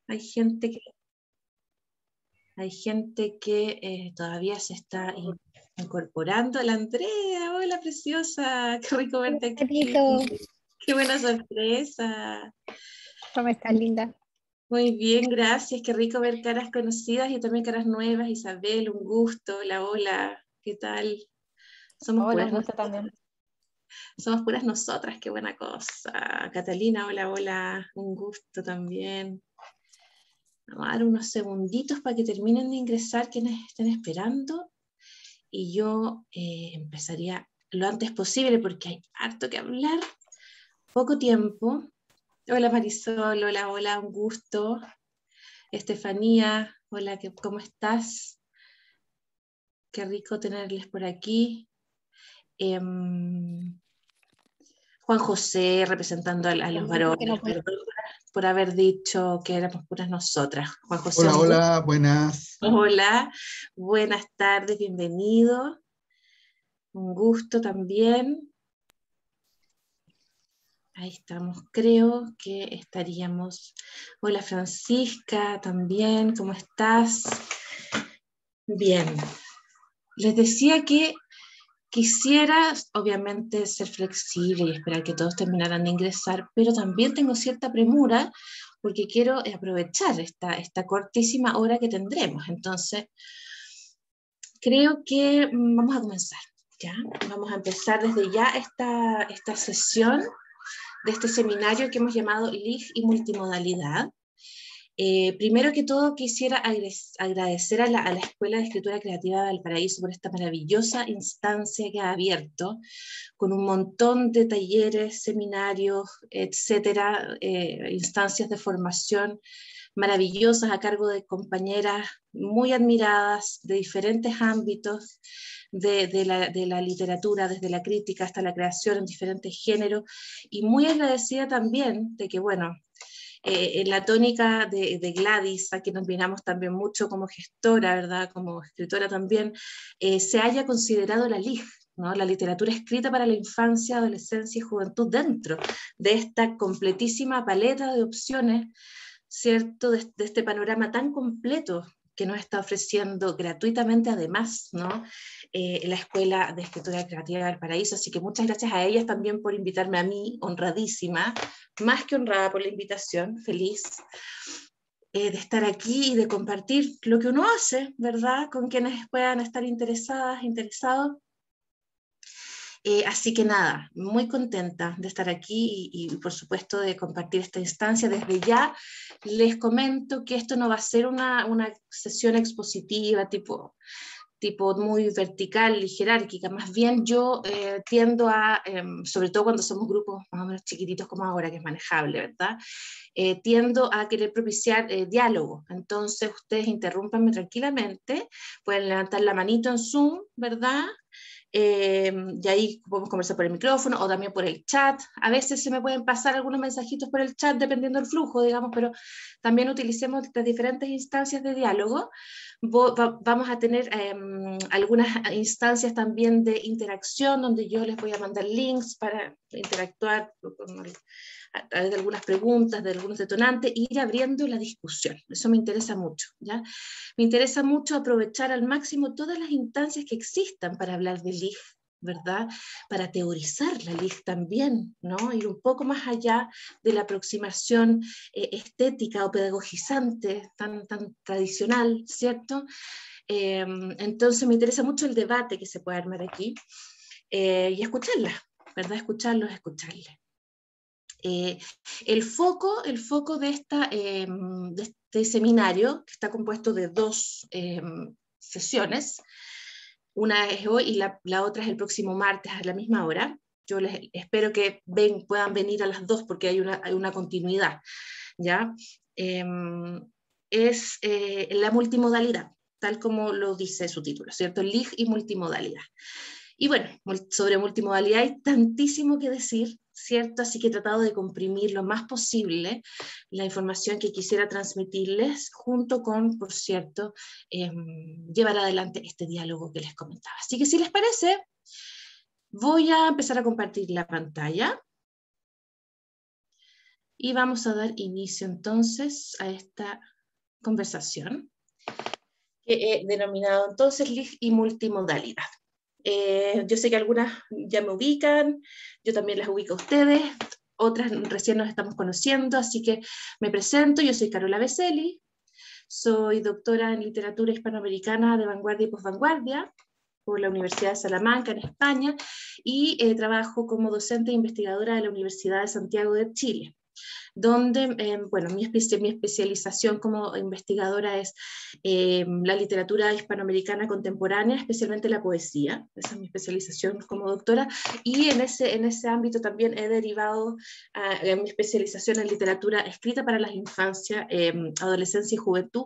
Hay gente que, todavía se está incorporando. La Andrea, hola preciosa, qué rico verte aquí. Carito, Qué buena sorpresa. ¿cómo estás, linda? Muy bien, gracias. Qué rico ver caras conocidas y también caras nuevas. Isabel, un gusto. Hola, hola. ¿Qué tal? Somos Hola, puras un gusto nosotras. también. Somos puras nosotras. Qué buena cosa. Catalina, hola, hola. Un gusto también. Vamos a dar unos segunditos para que terminen de ingresar quienes estén esperando. Y yo empezaría lo antes posible porque hay harto que hablar. Poco tiempo. Hola Marisol, hola, hola, un gusto. Estefanía, hola, ¿cómo estás? Qué rico tenerles por aquí. Juan José representando a Qué los rico que varones, no puedo. perdón por haber dicho que éramos puras nosotras. Juan José, Hola, un gusto. hola, buenas. Hola, buenas tardes, bienvenido. Un gusto también. Ahí estamos, creo que estaríamos. Hola Francisca, también, ¿cómo estás? Bien, les decía que quisiera, obviamente, ser flexible y esperar que todos terminaran de ingresar, pero también tengo cierta premura porque quiero aprovechar esta cortísima hora que tendremos. Entonces, creo que vamos a comenzar, ¿ya? Vamos a empezar desde ya esta sesión de este seminario que hemos llamado LIG y multimodalidad. Primero que todo quisiera agradecer a la Escuela de Escritura Creativa de Valparaíso por esta maravillosa instancia que ha abierto, con un montón de talleres, seminarios, etcétera, instancias de formación maravillosas a cargo de compañeras muy admiradas de diferentes ámbitos de la literatura, desde la crítica hasta la creación en diferentes géneros, y muy agradecida también de que, bueno, en la tónica de Gladys, a quien nos miramos también mucho como gestora, ¿verdad? Como escritora también, se haya considerado la LIG, ¿no? La literatura escrita para la infancia, adolescencia y juventud dentro de esta completísima paleta de opciones, ¿cierto? De este panorama tan completo que nos está ofreciendo gratuitamente además, ¿no? La Escuela de Escritura Creativa del Paraíso. Así que muchas gracias a ellas también por invitarme a mí, honradísima, más que honrada por la invitación, feliz de estar aquí y de compartir lo que uno hace, ¿verdad? Con quienes puedan estar interesadas, interesados. Así que nada, muy contenta de estar aquí y por supuesto de compartir esta instancia. Desde ya les comento que esto no va a ser una sesión expositiva tipo muy vertical y jerárquica. Más bien yo tiendo a, sobre todo cuando somos grupos más o menos chiquititos como ahora, que es manejable, ¿verdad? Tiendo a querer propiciar diálogo. Entonces ustedes interrúmpanme tranquilamente, pueden levantar la manito en Zoom, ¿verdad? Y ahí podemos conversar por el micrófono o también por el chat. A veces se me pueden pasar algunos mensajitos por el chat dependiendo del flujo, digamos, pero también utilicemos las diferentes instancias de diálogo. Vamos a tener algunas instancias también de interacción donde yo les voy a mandar links para interactuar a través de algunas preguntas, de algunos detonantes, e ir abriendo la discusión. Eso me interesa mucho, ¿ya? Me interesa mucho aprovechar al máximo todas las instancias que existan para hablar de LIG, ¿verdad? Para teorizar la LIG también, ¿no? Ir un poco más allá de la aproximación estética o pedagogizante tan tradicional, ¿cierto? Entonces me interesa mucho el debate que se puede armar aquí y escucharla, ¿verdad? Escucharlos, escucharles. El foco de este seminario, que está compuesto de dos sesiones, una es hoy y la otra es el próximo martes a la misma hora. Yo les espero que puedan venir a las dos porque hay una continuidad, ¿ya? Es la multimodalidad, tal como lo dice su título, ¿cierto? LIG y multimodalidad. Y bueno, sobre multimodalidad hay tantísimo que decir, ¿cierto? Así que he tratado de comprimir lo más posible la información que quisiera transmitirles, junto con, por cierto, llevar adelante este diálogo que les comentaba. Así que si les parece, voy a empezar a compartir la pantalla. Y vamos a dar inicio entonces a esta conversación que he denominado entonces LIG y multimodalidad. Yo sé que algunas ya me ubican, yo también las ubico a ustedes, otras recién nos estamos conociendo, así que me presento, yo soy Carola Becelli, soy doctora en literatura hispanoamericana de vanguardia y posvanguardia por la Universidad de Salamanca en España y trabajo como docente e investigadora de la Universidad de Santiago de Chile, donde, bueno, mi especialización como investigadora es la literatura hispanoamericana contemporánea, especialmente la poesía, esa es mi especialización como doctora, y en ese ámbito también he derivado mi especialización en literatura escrita para las infancias, adolescencia y juventud,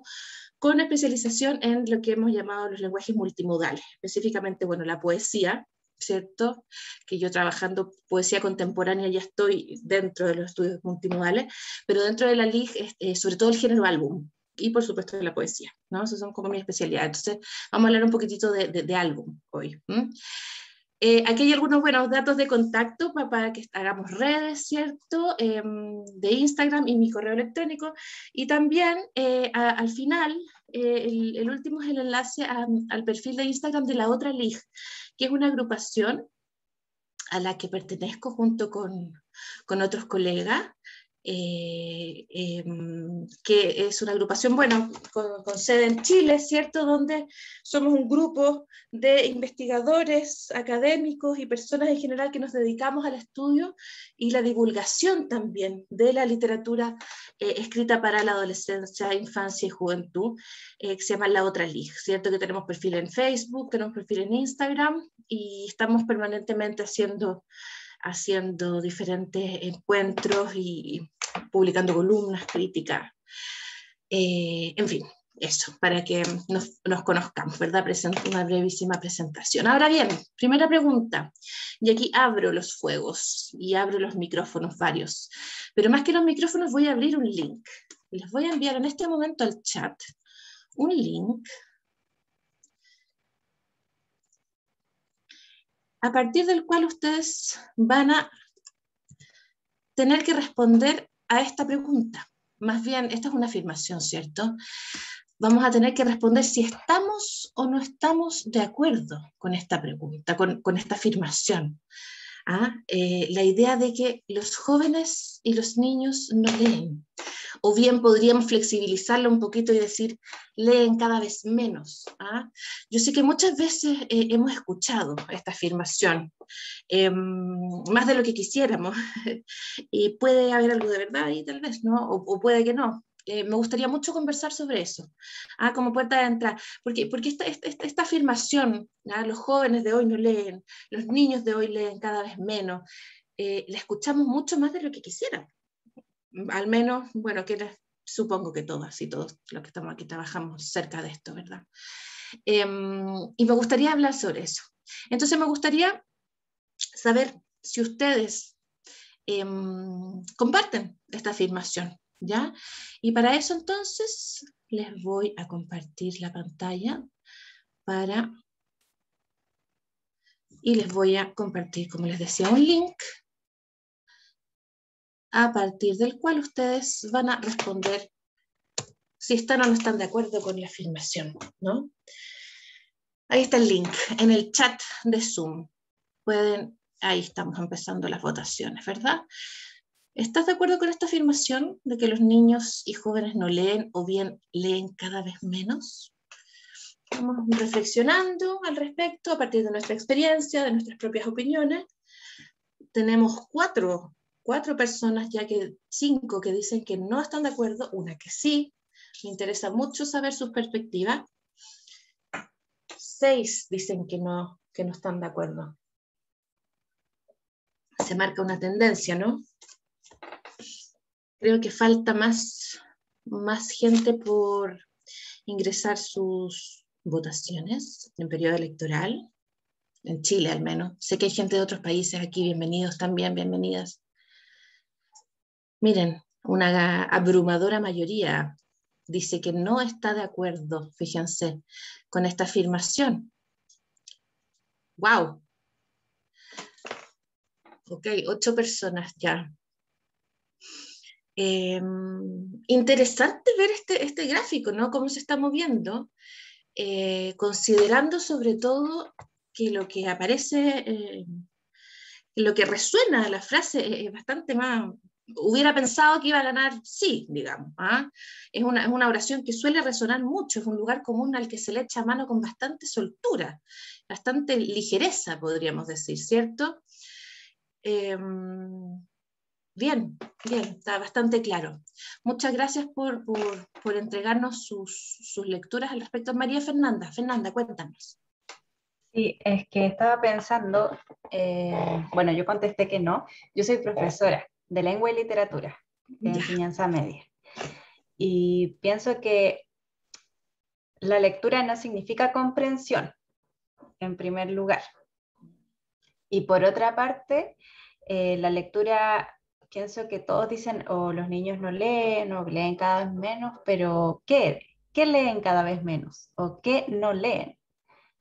con especialización en lo que hemos llamado los lenguajes multimodales, específicamente, bueno, la poesía, ¿cierto? Que yo trabajando poesía contemporánea ya estoy dentro de los estudios multimodales, pero dentro de la LIG, sobre todo el género álbum, y por supuesto de la poesía, ¿no? Esas son como mi especialidad. Entonces, vamos a hablar un poquitito de álbum hoy. Aquí hay algunos buenos datos de contacto para que hagamos redes, ¿cierto? De Instagram y mi correo electrónico. Y también al final, el último es el enlace al perfil de Instagram de la otra LIG, que es una agrupación a la que pertenezco junto con otros colegas, que es una agrupación, bueno, con sede en Chile, ¿cierto? Donde somos un grupo de investigadores, académicos y personas en general que nos dedicamos al estudio y la divulgación también de la literatura escrita para la adolescencia, infancia y juventud, que se llama La Otra LIG, ¿cierto? Que tenemos perfil en Facebook, tenemos perfil en Instagram y estamos permanentemente haciendo diferentes encuentros y publicando columnas, críticas, en fin, eso, para que nos conozcamos, ¿verdad? Una brevísima presentación. Ahora bien, primera pregunta, y aquí abro los fuegos y abro los micrófonos varios, pero más que los micrófonos voy a abrir un link. Les voy a enviar en este momento al chat un link a partir del cual ustedes van a tener que responder a esta pregunta. Más bien, esta es una afirmación, ¿cierto? Vamos a tener que responder si estamos o no estamos de acuerdo con esta pregunta, con esta afirmación. La idea de que los jóvenes y los niños no leen. O bien podríamos flexibilizarlo un poquito y decir, leen cada vez menos. Yo sé que muchas veces hemos escuchado esta afirmación, más de lo que quisiéramos, y puede haber algo de verdad ahí tal vez, ¿no? O puede que no. Me gustaría mucho conversar sobre eso, como puerta de entrada, porque esta afirmación, los jóvenes de hoy no leen, los niños de hoy leen cada vez menos, la escuchamos mucho más de lo que quisiera. Al menos, bueno, supongo que todas y todos los que estamos aquí trabajamos cerca de esto, ¿verdad? Y me gustaría hablar sobre eso. Entonces me gustaría saber si ustedes comparten esta afirmación, ¿ya? Y para eso entonces les voy a compartir la pantalla y les voy a compartir, como les decía, un link a partir del cual ustedes van a responder si están o no están de acuerdo con la afirmación, ¿no? Ahí está el link, en el chat de Zoom. Ahí estamos empezando las votaciones, ¿verdad? ¿Estás de acuerdo con esta afirmación de que los niños y jóvenes no leen o bien leen cada vez menos? Estamos reflexionando al respecto a partir de nuestra experiencia, de nuestras propias opiniones. Tenemos cuatro personas, ya que 5 que dicen que no están de acuerdo, una que sí. Me interesa mucho saber sus perspectivas. 6 dicen que no están de acuerdo. Se marca una tendencia, ¿no? Creo que falta más gente por ingresar sus votaciones en periodo electoral, en Chile al menos. Sé que hay gente de otros países aquí, bienvenidos también, bienvenidas. Miren, una abrumadora mayoría dice que no está de acuerdo, fíjense, con esta afirmación. ¡Wow! Ok, 8 personas ya. Interesante ver este gráfico, ¿no? Cómo se está moviendo, considerando sobre todo que lo que aparece, lo que resuena de la frase es bastante más. Hubiera pensado que iba a ganar sí, digamos. ¿Ah? Es una oración que suele resonar mucho, es un lugar común al que se le echa mano con bastante soltura, bastante ligereza, podríamos decir, ¿cierto? Eh, Bien, bien, está bastante claro. Muchas gracias por entregarnos sus lecturas al respecto. María Fernanda, Fernanda, cuéntanos. Sí, es que estaba pensando, bueno, yo contesté que no, yo soy profesora de lengua y literatura, de Ya, enseñanza media, y pienso que la lectura no significa comprensión, en primer lugar, y por otra parte, la lectura, pienso que todos dicen, o los niños no leen, o leen cada vez menos, pero ¿qué? ¿Qué leen cada vez menos? ¿O qué no leen?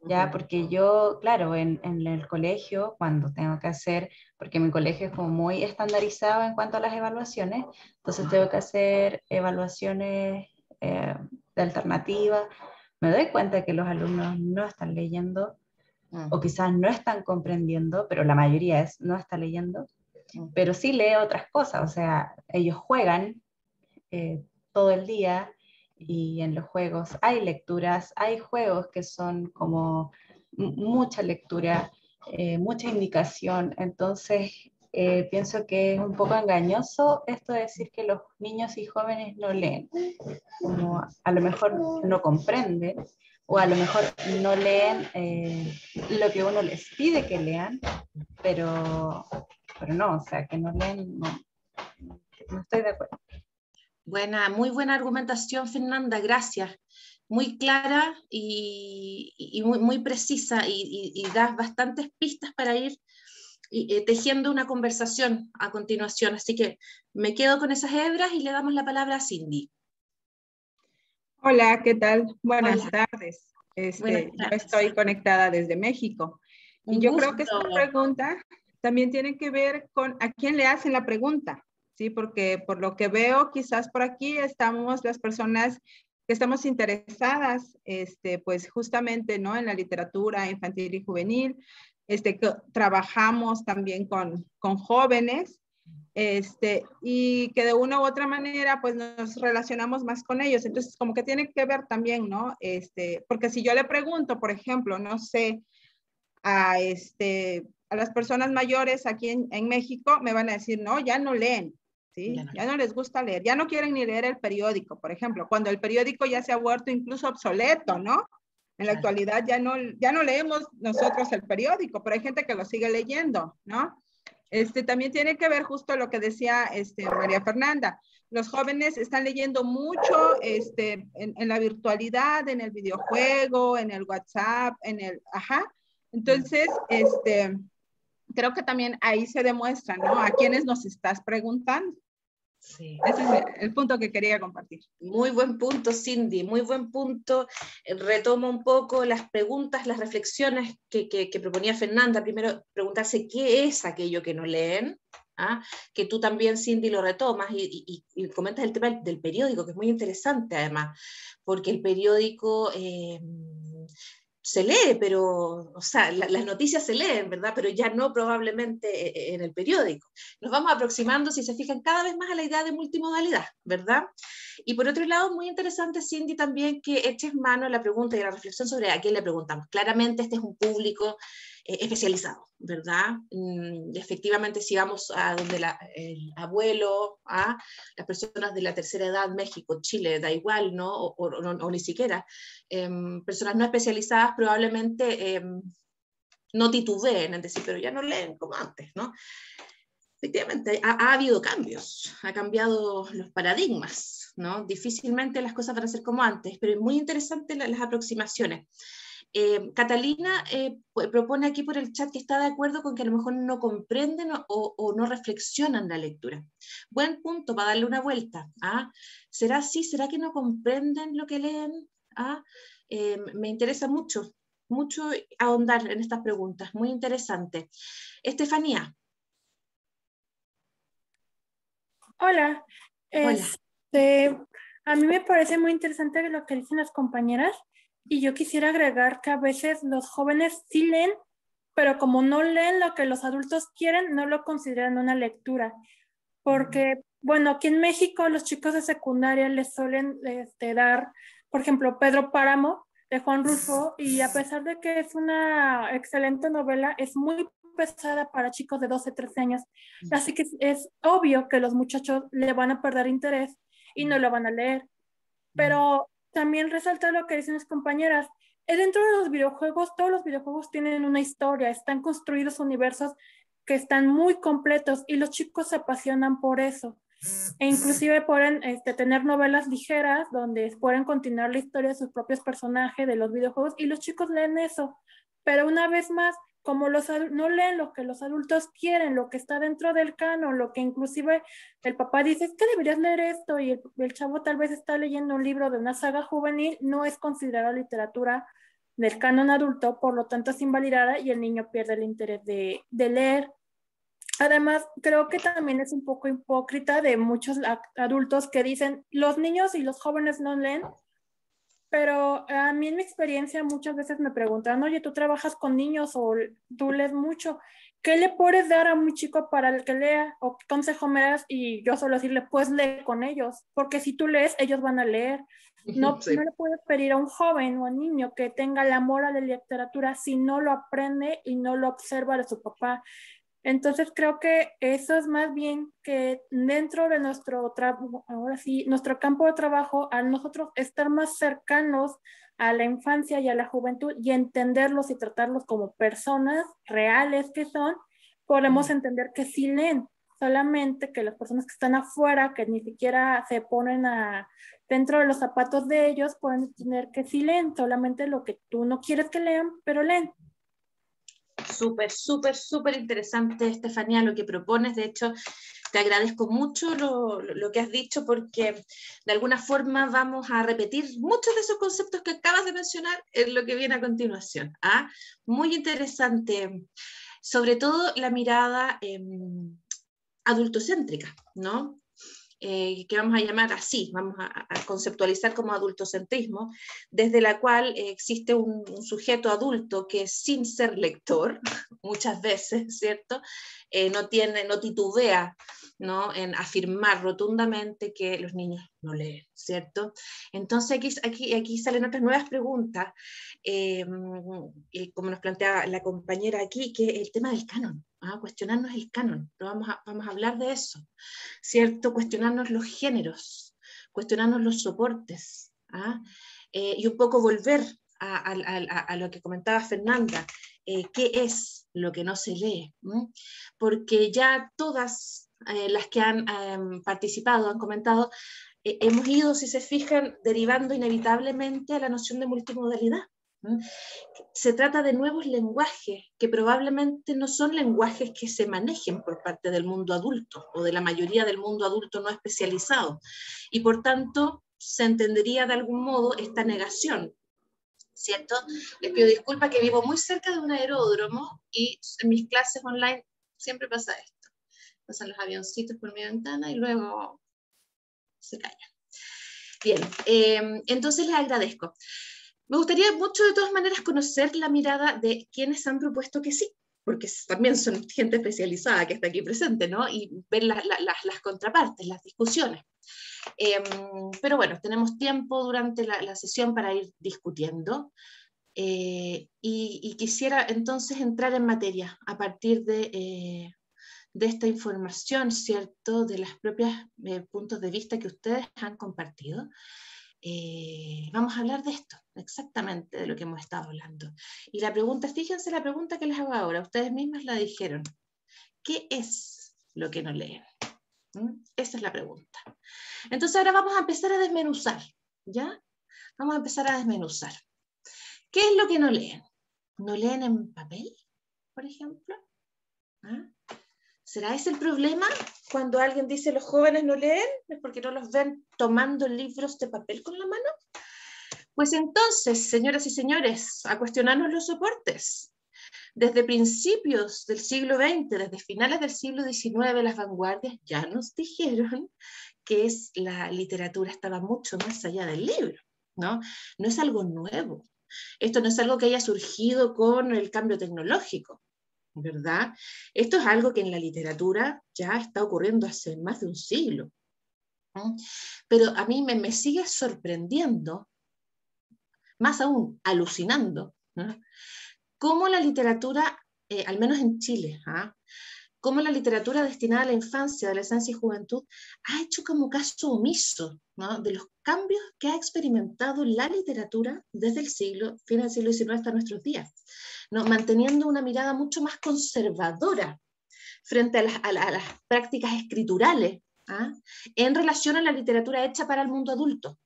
Ya, porque yo, claro, en el colegio, cuando tengo que hacer, porque mi colegio es como muy estandarizado en cuanto a las evaluaciones, entonces tengo que hacer evaluaciones de alternativa, me doy cuenta que los alumnos no están leyendo o quizás no están comprendiendo, pero la mayoría es no está leyendo, pero sí lee otras cosas, o sea, ellos juegan todo el día y en los juegos hay lecturas, hay juegos que son como mucha lectura, mucha indicación, entonces pienso que es un poco engañoso esto de decir que los niños y jóvenes no leen, como a lo mejor no comprenden o a lo mejor no leen lo que uno les pide que lean, pero no, o sea, que no leen, no, no estoy de acuerdo. muy buena argumentación, Fernanda, gracias. Muy clara y muy precisa y das bastantes pistas para ir tejiendo una conversación a continuación. Así que me quedo con esas hebras y le damos la palabra a Cindy. Hola, ¿qué tal? Buenas Hola, tardes. buenas Yo tardes. estoy conectada desde México y Un yo creo que esta gusto. pregunta también tiene que ver con a quién le hacen la pregunta, ¿sí? Porque por lo que veo, quizás por aquí estamos las personas que estamos interesadas, pues justamente, ¿no? En la literatura infantil y juvenil, que trabajamos también con jóvenes y que de una u otra manera pues nos relacionamos más con ellos. Entonces como que tiene que ver también, ¿no? Porque si yo le pregunto, por ejemplo, no sé, a las personas mayores aquí en México, me van a decir, no, ya no leen, ¿sí? Ya no les gusta leer, ya no quieren ni leer el periódico, por ejemplo, cuando el periódico ya se ha vuelto incluso obsoleto, ¿no? En la actualidad ya no leemos nosotros el periódico, pero hay gente que lo sigue leyendo, ¿no? También tiene que ver justo lo que decía María Fernanda. Los jóvenes están leyendo mucho en la virtualidad, en el videojuego, en el WhatsApp, Entonces, creo que también ahí se demuestra, ¿no? A quiénes nos estás preguntando. Sí. Ese es el punto que quería compartir. Muy buen punto, Cindy, muy buen punto. Retomo un poco las preguntas, las reflexiones que proponía Fernanda. Primero, preguntarse qué es aquello que no leen. ¿Ah? Que tú también, Cindy, lo retomas y comentas el tema del periódico, que es muy interesante además, porque el periódico se lee, pero, o sea, las noticias se leen, ¿verdad? Pero ya no probablemente en el periódico. Nos vamos aproximando, si se fijan, cada vez más a la idea de multimodalidad, ¿verdad? Y por otro lado, muy interesante, Cindy, también que eches mano a la pregunta y a la reflexión sobre a quién le preguntamos. Claramente este es un público especializado, ¿verdad? Efectivamente, si vamos a donde el abuelo, las personas de la tercera edad, México, Chile, da igual, ¿no? O ni siquiera. Personas no especializadas probablemente no titubeen en decir, pero ya no leen como antes, ¿no? Efectivamente, ha habido cambios, ha cambiado los paradigmas, ¿no? Difícilmente las cosas van a ser como antes, pero es muy interesante las aproximaciones. Catalina propone aquí por el chat que está de acuerdo con que a lo mejor no comprenden o no reflexionan la lectura. Buen punto para darle una vuelta. ¿Será así? ¿Será que no comprenden lo que leen? Me interesa mucho ahondar en estas preguntas. Muy interesante. Estefanía. Hola, Hola. A mí me parece muy interesante lo que dicen las compañeras y yo quisiera agregar que a veces los jóvenes sí leen, pero como no leen lo que los adultos quieren, no lo consideran una lectura. Porque, bueno, aquí en México los chicos de secundaria les suelen dar, por ejemplo, Pedro Páramo de Juan Rulfo, y a pesar de que es una excelente novela, es muy pesada para chicos de 12, 13 años. Así que es obvio que los muchachos le van a perder interés y no lo van a leer. Pero también resalta lo que dicen mis compañeras. Dentro de los videojuegos, todos los videojuegos tienen una historia, están construidos universos que están muy completos y los chicos se apasionan por eso. E inclusive pueden tener novelas ligeras donde pueden continuar la historia de sus propios personajes de los videojuegos y los chicos leen eso. Pero una vez más, como no leen lo que los adultos quieren, lo que está dentro del canon, lo que inclusive el papá dice, es que deberías leer esto, y el chavo tal vez está leyendo un libro de una saga juvenil, no es considerada literatura del canon adulto, por lo tanto es invalidada y el niño pierde el interés de leer. Además, creo que también es un poco hipócrita de muchos adultos que dicen, los niños y los jóvenes no leen, pero a mí en mi experiencia muchas veces me preguntan, oye, ¿tú trabajas con niños o tú lees mucho? ¿Qué le puedes dar a un chico para el que lea? ¿O qué consejo me das? Y yo suelo decirle, pues lee con ellos, porque si tú lees, ellos van a leer. No, Sí. no le puedes pedir a un joven o a un niño que tenga el amor a la literatura si no lo aprende y no lo observa de su papá. Entonces creo que eso es más bien que dentro de nuestro ahora sí, nuestro campo de trabajo, a nosotros estar más cercanos a la infancia y a la juventud y entenderlos y tratarlos como personas reales que son, podemos entender que sí leen, solamente que las personas que están afuera, que ni siquiera se ponen dentro de los zapatos de ellos, pueden entender que sí leen, solamente lo que tú no quieres que lean, pero leen. Súper interesante, Estefanía, lo que propones. De hecho, te agradezco mucho lo que has dicho, porque de alguna forma vamos a repetir muchos de esos conceptos que acabas de mencionar en lo que viene a continuación. Muy interesante, sobre todo la mirada adultocéntrica, ¿no? Que vamos a llamar así, vamos a conceptualizar como adultocentrismo, desde la cual existe un sujeto adulto que sin ser lector, muchas veces, ¿cierto? No titubea, ¿no?, en afirmar rotundamente que los niños no leen, ¿cierto? Entonces aquí salen otras nuevas preguntas, como nos plantea la compañera aquí, que es el tema del canon. Cuestionarnos el canon, vamos a hablar de eso, ¿cierto? Cuestionarnos los géneros, cuestionarnos los soportes, y un poco volver a lo que comentaba Fernanda, ¿qué es lo que no se lee? Porque ya todas las que han participado, han comentado, hemos ido, si se fijan, derivando inevitablemente a la noción de multimodalidad. Se trata de nuevos lenguajes que probablemente no son lenguajes que se manejen por parte del mundo adulto o de la mayoría del mundo adulto no especializado, y por tanto se entendería de algún modo esta negación, ¿cierto? Les pido disculpas que vivo muy cerca de un aeródromo y en mis clases online siempre pasa esto, pasan los avioncitos por mi ventana y luego se callan. Bien, entonces les agradezco. Me gustaría mucho, de todas maneras, conocer la mirada de quienes han propuesto que sí, porque también son gente especializada que está aquí presente, ¿no? Y ver las contrapartes, las discusiones. Pero bueno, tenemos tiempo durante la sesión para ir discutiendo. Y quisiera entonces entrar en materia a partir de esta información, ¿cierto? De los propios puntos de vista que ustedes han compartido. Vamos a hablar de esto, exactamente de lo que hemos estado hablando. Y la pregunta, fíjense la pregunta que les hago ahora, ustedes mismas la dijeron. ¿Qué es lo que no leen? Esa es la pregunta. Entonces ahora vamos a empezar a desmenuzar, ¿ya? Vamos a empezar a desmenuzar. ¿Qué es lo que no leen? ¿No leen en papel, por ejemplo? ¿Será ese el problema cuando alguien dice los jóvenes no leen? ¿Es porque no los ven tomando libros de papel con la mano? Pues entonces, señoras y señores, a cuestionarnos los soportes. Desde principios del siglo XX, desde finales del siglo XIX, las vanguardias ya nos dijeron que la literatura estaba mucho más allá del libro, ¿no? No es algo nuevo. Esto no es algo que haya surgido con el cambio tecnológico, ¿verdad? Esto es algo que en la literatura ya está ocurriendo hace más de un siglo. ¿No? Pero a mí me sigue sorprendiendo, más aún alucinando, ¿no? Cómo la literatura, al menos en Chile, cómo la literatura destinada a la infancia, adolescencia y juventud ha hecho como caso omiso, ¿no? De los cambios que ha experimentado la literatura desde el fin del siglo XIX hasta nuestros días, ¿no? Manteniendo una mirada mucho más conservadora frente a las prácticas escriturales, en relación a la literatura hecha para el mundo adulto.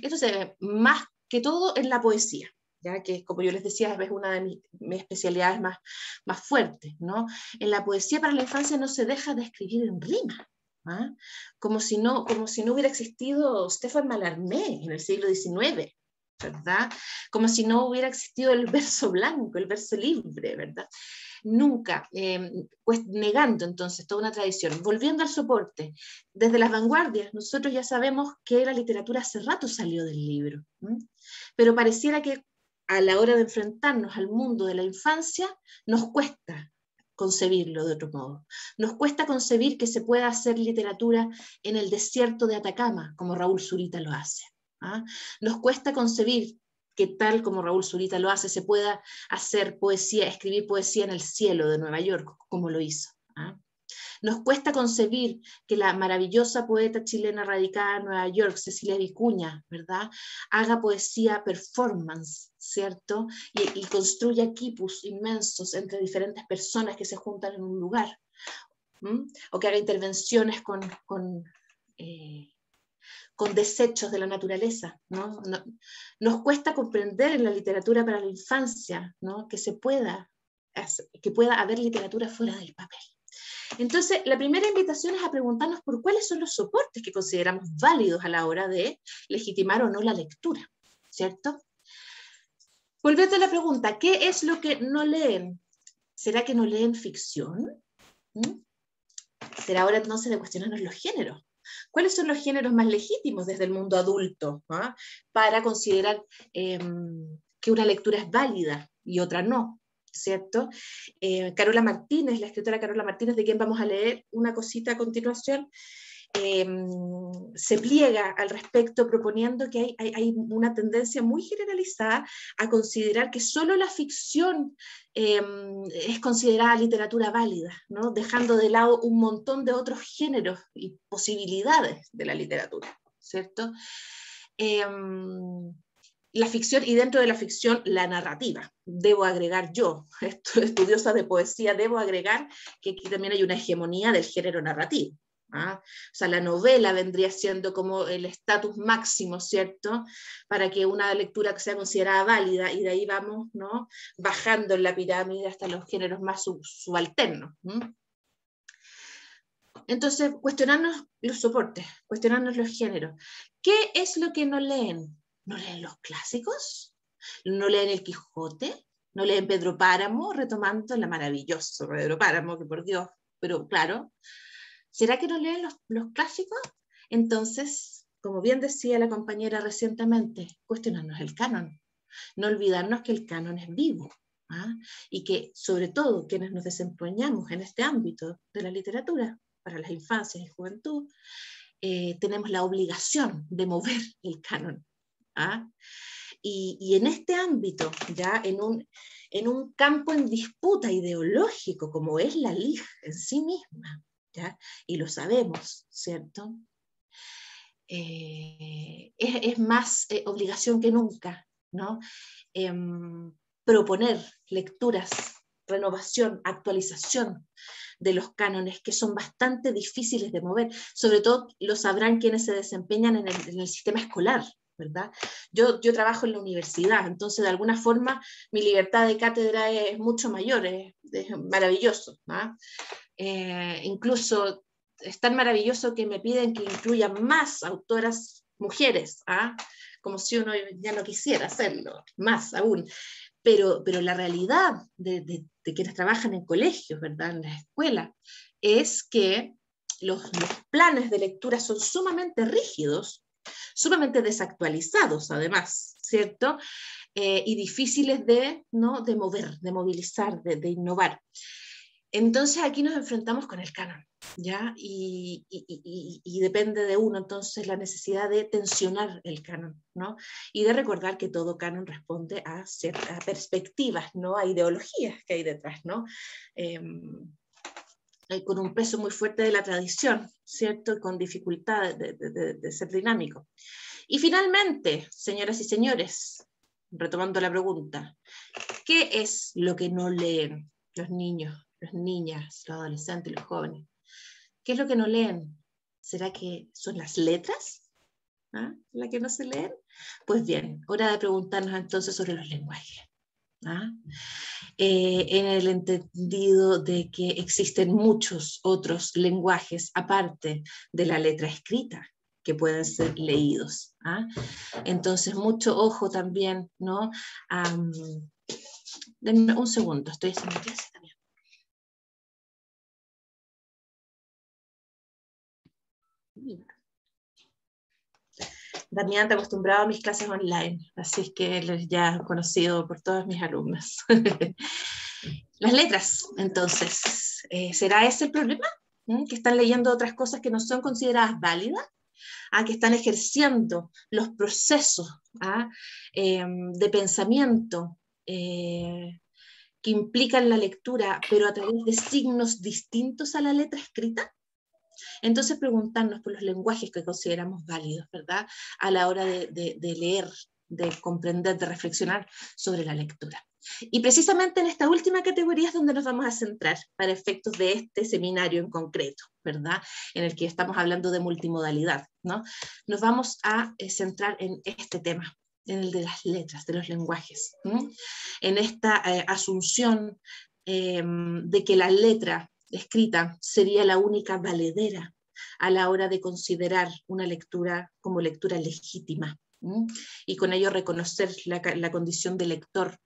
Esto se ve más que todo en la poesía, ¿ya? Que como yo les decía, es una de mis especialidades más fuertes, ¿no? En la poesía para la infancia no se deja de escribir en rima, como si no hubiera existido Stéphane Mallarmé en el siglo XIX, ¿verdad? Como si no hubiera existido el verso blanco, el verso libre, ¿verdad? Nunca, pues negando entonces toda una tradición. Volviendo al soporte, desde las vanguardias, nosotros ya sabemos que la literatura hace rato salió del libro, pero pareciera que a la hora de enfrentarnos al mundo de la infancia, nos cuesta concebirlo de otro modo. Nos cuesta concebir que se pueda hacer literatura en el desierto de Atacama, como Raúl Zurita lo hace. Nos cuesta concebir que tal como Raúl Zurita lo hace, se pueda hacer poesía, escribir poesía en el cielo de Nueva York, como lo hizo. Nos cuesta concebir que la maravillosa poeta chilena radicada en Nueva York, Cecilia Vicuña, ¿verdad?, haga poesía performance, ¿cierto? Y construya quipus inmensos entre diferentes personas que se juntan en un lugar. O que haga intervenciones con desechos de la naturaleza, ¿no? Nos cuesta comprender en la literatura para la infancia, ¿no? que pueda haber literatura fuera del papel. Entonces, la primera invitación es a preguntarnos por cuáles son los soportes que consideramos válidos a la hora de legitimar o no la lectura, ¿cierto? Volviendo a la pregunta, ¿qué es lo que no leen? ¿Será que no leen ficción? Será hora entonces de cuestionarnos los géneros. ¿Cuáles son los géneros más legítimos desde el mundo adulto para considerar que una lectura es válida y otra no? ¿Cierto? Carola Martínez, la escritora Carola Martínez, de quien vamos a leer una cosita a continuación, se pliega al respecto proponiendo que hay una tendencia muy generalizada a considerar que solo la ficción es considerada literatura válida, ¿no? Dejando de lado un montón de otros géneros y posibilidades de la literatura, ¿cierto? La ficción, y dentro de la ficción, la narrativa. Debo agregar yo, estudiosa de poesía, debo agregar que aquí también hay una hegemonía del género narrativo. O sea, la novela vendría siendo como el estatus máximo, ¿cierto?, para que una lectura sea considerada válida, y de ahí vamos, ¿no?, bajando en la pirámide hasta los géneros más subalternos. Entonces, cuestionarnos los soportes, cuestionarnos los géneros. ¿Qué es lo que no leen? ¿No leen los clásicos? ¿No leen el Quijote? ¿No leen Pedro Páramo? Retomando la maravilloso Pedro Páramo, que por Dios, pero claro, ¿será que no leen los clásicos? Entonces, como bien decía la compañera recientemente, cuestionarnos el canon. No olvidarnos que el canon es vivo, y que, sobre todo, quienes nos desempeñamos en este ámbito de la literatura para las infancias y juventud, tenemos la obligación de mover el canon. Y en este ámbito, ya en un campo en disputa ideológico como es la LIG en sí misma, ¿ya? Y lo sabemos, ¿cierto? Es más obligación que nunca, ¿no? Proponer lecturas, renovación, actualización de los cánones, que son bastante difíciles de mover. Sobre todo lo sabrán quienes se desempeñan en el sistema escolar, ¿verdad? Yo trabajo en la universidad, entonces de alguna forma mi libertad de cátedra es mucho mayor, es maravilloso, ¿no? Incluso es tan maravilloso que me piden que incluya más autoras mujeres, como si uno ya no quisiera hacerlo, más aún. Pero la realidad de quienes trabajan en colegios, ¿verdad?, en las escuelas, es que los planes de lectura son sumamente rígidos, sumamente desactualizados además, ¿cierto? Y difíciles de mover, de movilizar, de innovar. Entonces aquí nos enfrentamos con el canon, ¿ya? Y depende de uno entonces la necesidad de tensionar el canon, ¿no? Y de recordar que todo canon responde a ciertas perspectivas, ¿no? A ideologías que hay detrás, ¿no? Con un peso muy fuerte de la tradición, ¿cierto? Y con dificultad de ser dinámico. Y finalmente, señoras y señores, retomando la pregunta, ¿qué es lo que no leen los niños, las niñas, los adolescentes, los jóvenes? ¿Qué es lo que no leen? ¿Será que son las letras? ¿Ah? ¿La que no se leen? Pues bien, hora de preguntarnos entonces sobre los lenguajes. ¿Ah? En el entendido de que existen muchos otros lenguajes aparte de la letra escrita que pueden ser leídos. ¿Ah? Entonces, mucho ojo también, ¿no? Denme un segundo, estoy haciendo clase también. Damián está acostumbrado a mis clases online, así es que él es ya conocido por todas mis alumnas. Las letras, entonces, ¿será ese el problema? ¿Que están leyendo otras cosas que no son consideradas válidas? Que están ejerciendo los procesos de pensamiento que implican la lectura, pero a través de signos distintos a la letra escrita. Entonces preguntarnos por los lenguajes que consideramos válidos, ¿verdad? A la hora de leer, de comprender, de reflexionar sobre la lectura. Y precisamente en esta última categoría es donde nos vamos a centrar para efectos de este seminario en concreto, ¿verdad? En el que estamos hablando de multimodalidad, ¿no? Nos vamos a centrar en este tema, en el de las letras, de los lenguajes, ¿no? En esta asunción de que la letra escrita sería la única valedera a la hora de considerar una lectura como lectura legítima, y con ello reconocer la condición de lector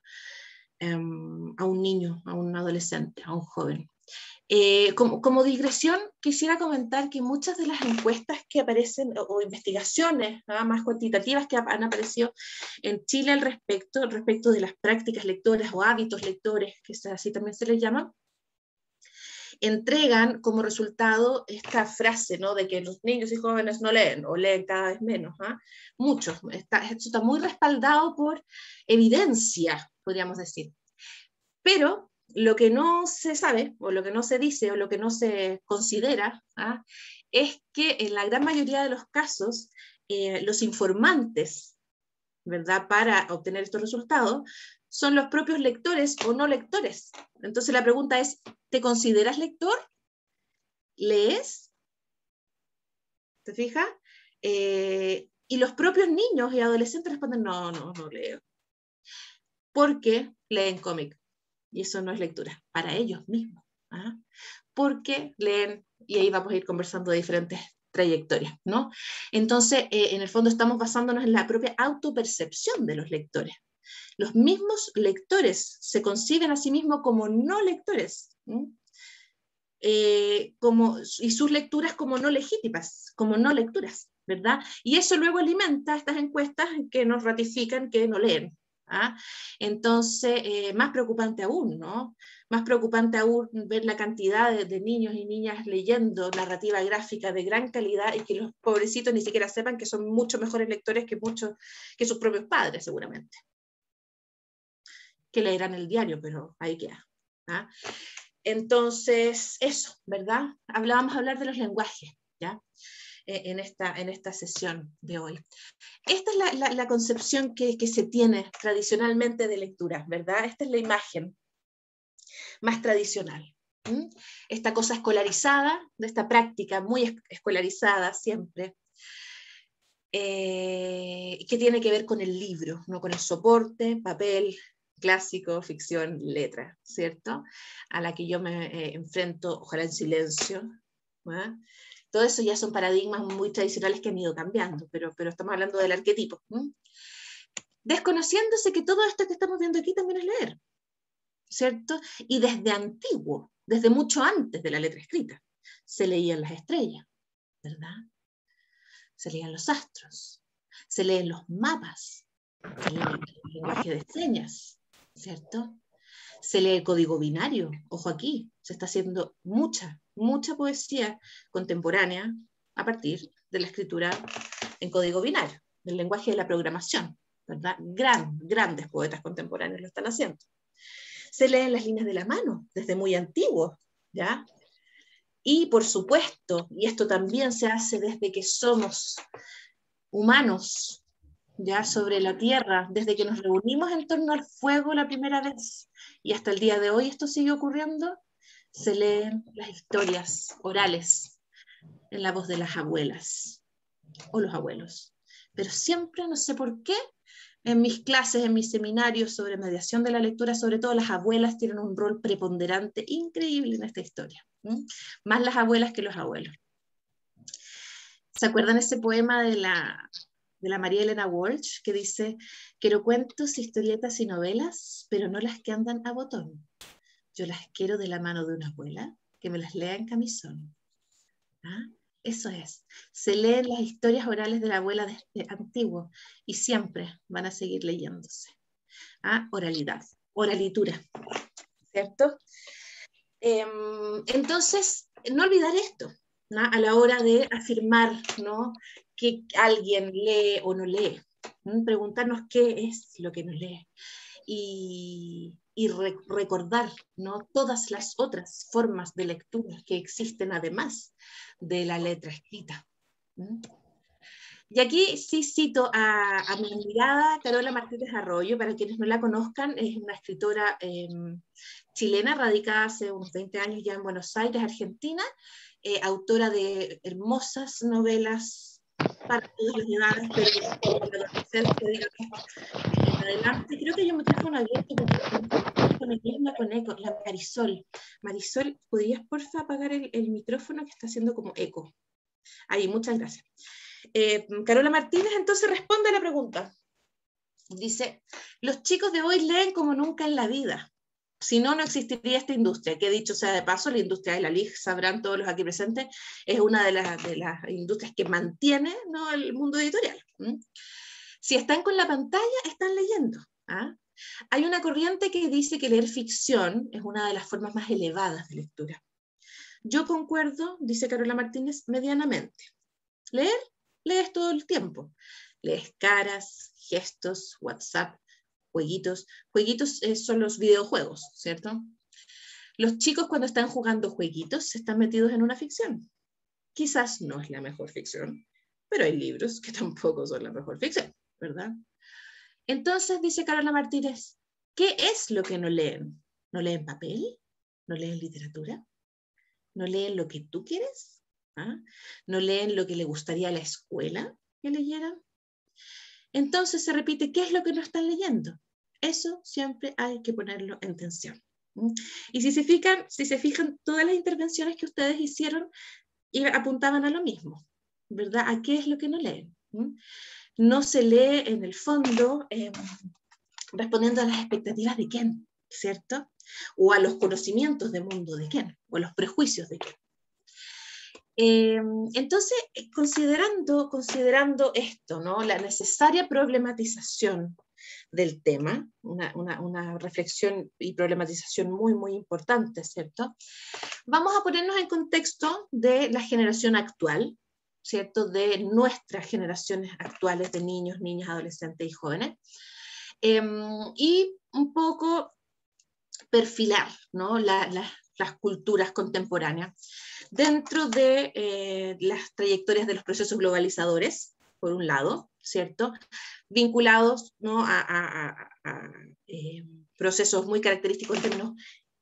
a un niño, a un adolescente, a un joven. Como digresión, quisiera comentar que muchas de las encuestas que aparecen, o investigaciones más cuantitativas que han aparecido en Chile al respecto de las prácticas lectoras o hábitos lectores, que así también se les llama, entregan como resultado esta frase, ¿no? De que los niños y jóvenes no leen, o leen cada vez menos. Muchos. Esto está muy respaldado por evidencia, podríamos decir. Pero lo que no se sabe, o lo que no se dice, o lo que no se considera, es que en la gran mayoría de los casos, los informantes, ¿verdad?, para obtener estos resultados, son los propios lectores o no lectores. Entonces la pregunta es, ¿te consideras lector? ¿Lees? ¿Te fijas? Y los propios niños y adolescentes responden, no leo. Porque leen cómic. Y eso no es lectura, para ellos mismos. Porque leen, y ahí vamos a ir conversando de diferentes trayectorias, ¿no? Entonces, en el fondo estamos basándonos en la propia autopercepción de los lectores. Los mismos lectores se conciben a sí mismos como no lectores, y sus lecturas como no legítimas, como no lecturas, ¿verdad? Y eso luego alimenta estas encuestas que nos ratifican que no leen. Entonces, más preocupante aún, ¿no? Más preocupante aún ver la cantidad de niños y niñas leyendo narrativa gráfica de gran calidad y que los pobrecitos ni siquiera sepan que son mucho mejores lectores que sus propios padres, seguramente. Que leerán el diario, pero ahí queda. Entonces, eso, ¿verdad? Vamos a hablar de los lenguajes, ¿ya? En esta sesión de hoy. Esta es la concepción que se tiene tradicionalmente de lectura, ¿verdad? Esta es la imagen más tradicional. Esta cosa escolarizada, de esta práctica muy escolarizada siempre, que tiene que ver con el libro, ¿no? Con el soporte, papel, clásico, ficción, letra, ¿cierto? A la que yo me enfrento, ojalá en silencio, ¿verdad? Todo eso ya son paradigmas muy tradicionales que han ido cambiando, pero estamos hablando del arquetipo. Desconociéndose que todo esto que estamos viendo aquí también es leer, ¿cierto? Y desde antiguo, desde mucho antes de la letra escrita, se leían las estrellas, ¿verdad? Se leían los astros, se leen los mapas, se lee el lenguaje de señas, ¿cierto? Se lee el código binario, ojo aquí, se está haciendo mucha poesía contemporánea a partir de la escritura en código binario, del lenguaje de la programación, ¿verdad? Grandes poetas contemporáneos lo están haciendo. Se leen las líneas de la mano, desde muy antiguo, ¿ya? Y por supuesto, y esto también se hace desde que somos humanos, ya sobre la tierra, desde que nos reunimos en torno al fuego la primera vez, y hasta el día de hoy esto sigue ocurriendo, se leen las historias orales en la voz de las abuelas o los abuelos. Pero siempre, no sé por qué, en mis clases, en mis seminarios sobre mediación de la lectura, sobre todo las abuelas tienen un rol preponderante increíble en esta historia, más las abuelas que los abuelos. ¿Se acuerdan ese poema de la María Elena Walsh que dice: quiero cuentos, historietas y novelas, pero no las que andan a botón? Yo las quiero de la mano de una abuela que me las lea en camisón. ¿Ah? Eso es, se leen las historias orales de la abuela desde antiguo y siempre van a seguir leyéndose. ¿Ah? Oralidad, oralitura, ¿cierto? Entonces, no olvidar esto, ¿no? A la hora de afirmar, ¿no?, que alguien lee o no lee. Preguntarnos qué es lo que no lee. Y recordar, ¿no?, todas las otras formas de lectura que existen además de la letra escrita. Y aquí sí cito a mi admirada Carola Martínez Arroyo. Para quienes no la conozcan, es una escritora chilena, radicada hace unos 20 años ya en Buenos Aires, Argentina, autora de hermosas novelas para todas las edades, pero para la adolescencia, digamos, en adelante. Creo que yo me trajo una abierta con eco, la Marisol. Marisol, ¿podrías porfa apagar el micrófono que está haciendo como eco? Ahí, muchas gracias. Carola Martínez entonces responde a la pregunta. Dice: los chicos de hoy leen como nunca en la vida. Si no, no existiría esta industria, que dicho sea de paso, la industria de la LIG, sabrán todos los aquí presentes, es una de las industrias que mantiene, ¿no?, el mundo editorial. Si están con la pantalla, están leyendo. ¿Ah? Hay una corriente que dice que leer ficción es una de las formas más elevadas de lectura. Yo concuerdo, dice Carola Martínez, medianamente. Leer, lees todo el tiempo. Lees caras, gestos, WhatsApp, jueguitos. Jueguitos son los videojuegos, ¿cierto? Los chicos cuando están jugando jueguitos están metidos en una ficción. Quizás no es la mejor ficción, pero hay libros que tampoco son la mejor ficción, ¿verdad? Entonces, dice Carola Martínez, ¿qué es lo que no leen? ¿No leen papel? ¿No leen literatura? ¿No leen lo que tú quieres? ¿Ah? ¿No leen lo que le gustaría a la escuela que leyeran? Entonces se repite, ¿qué es lo que no están leyendo? Eso siempre hay que ponerlo en tensión. Y si se fijan, todas las intervenciones que ustedes hicieron apuntaban a lo mismo, ¿verdad? ¿A qué es lo que no leen? No se lee en el fondo respondiendo a las expectativas de quién, ¿cierto? O a los conocimientos de mundo de quién, o a los prejuicios de quién. Entonces, considerando esto, ¿no?, la necesaria problematización del tema, una reflexión y problematización muy, muy importante, ¿cierto? Vamos a ponernos en contexto de la generación actual, ¿cierto?, de nuestras generaciones actuales de niños, niñas, adolescentes y jóvenes, y un poco perfilar, ¿no?, las culturas contemporáneas dentro de las trayectorias de los procesos globalizadores, por un lado, ¿cierto?, vinculados, ¿no?, a procesos muy característicos en términos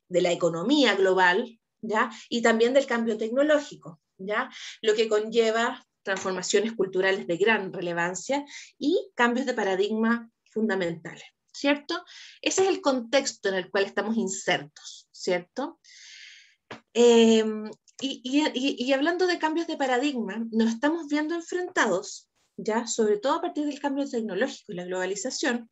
de la economía global, ¿ya?, y también del cambio tecnológico, ¿ya?, lo que conlleva transformaciones culturales de gran relevancia y cambios de paradigma fundamentales, ¿cierto? Ese es el contexto en el cual estamos insertos, ¿cierto? Y hablando de cambios de paradigma, nos estamos viendo enfrentados, ya, sobre todo a partir del cambio tecnológico y la globalización,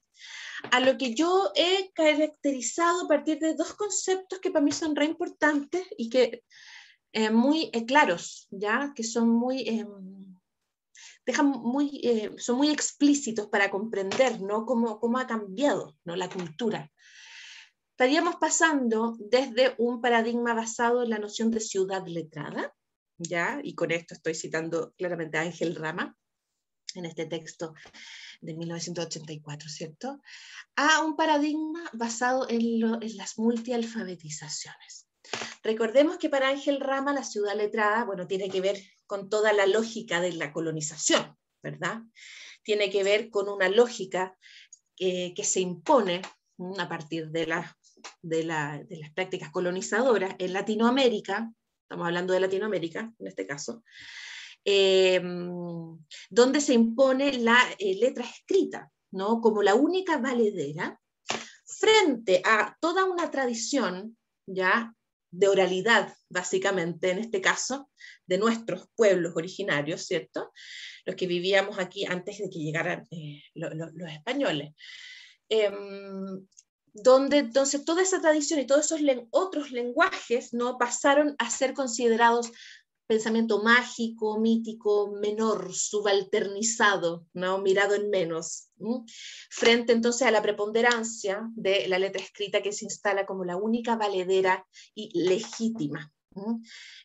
a lo que yo he caracterizado a partir de dos conceptos que para mí son re importantes y que muy claros, ¿ya? Que son muy, son muy explícitos para comprender, ¿no? Cómo ha cambiado, ¿no? La cultura. Estaríamos pasando desde un paradigma basado en la noción de ciudad letrada, ¿ya? Y con esto estoy citando claramente a Ángel Rama, en este texto de 1984, ¿cierto? A un paradigma basado en las multialfabetizaciones. Recordemos que para Ángel Rama la ciudad letrada, bueno, tiene que ver con toda la lógica de la colonización, ¿verdad? Tiene que ver con una lógica que se impone a partir de las prácticas colonizadoras en Latinoamérica, estamos hablando de Latinoamérica en este caso, donde se impone la letra escrita, ¿no? Como la única valedera frente a toda una tradición, ¿ya?, de oralidad, básicamente, en este caso, de nuestros pueblos originarios, ¿cierto? Los que vivíamos aquí antes de que llegaran los españoles. Donde entonces toda esa tradición y todos esos otros lenguajes, ¿no?, pasaron a ser considerados pensamiento mágico, mítico, menor, subalternizado, ¿no?, mirado en menos, frente entonces a la preponderancia de la letra escrita que se instala como la única valedera y legítima.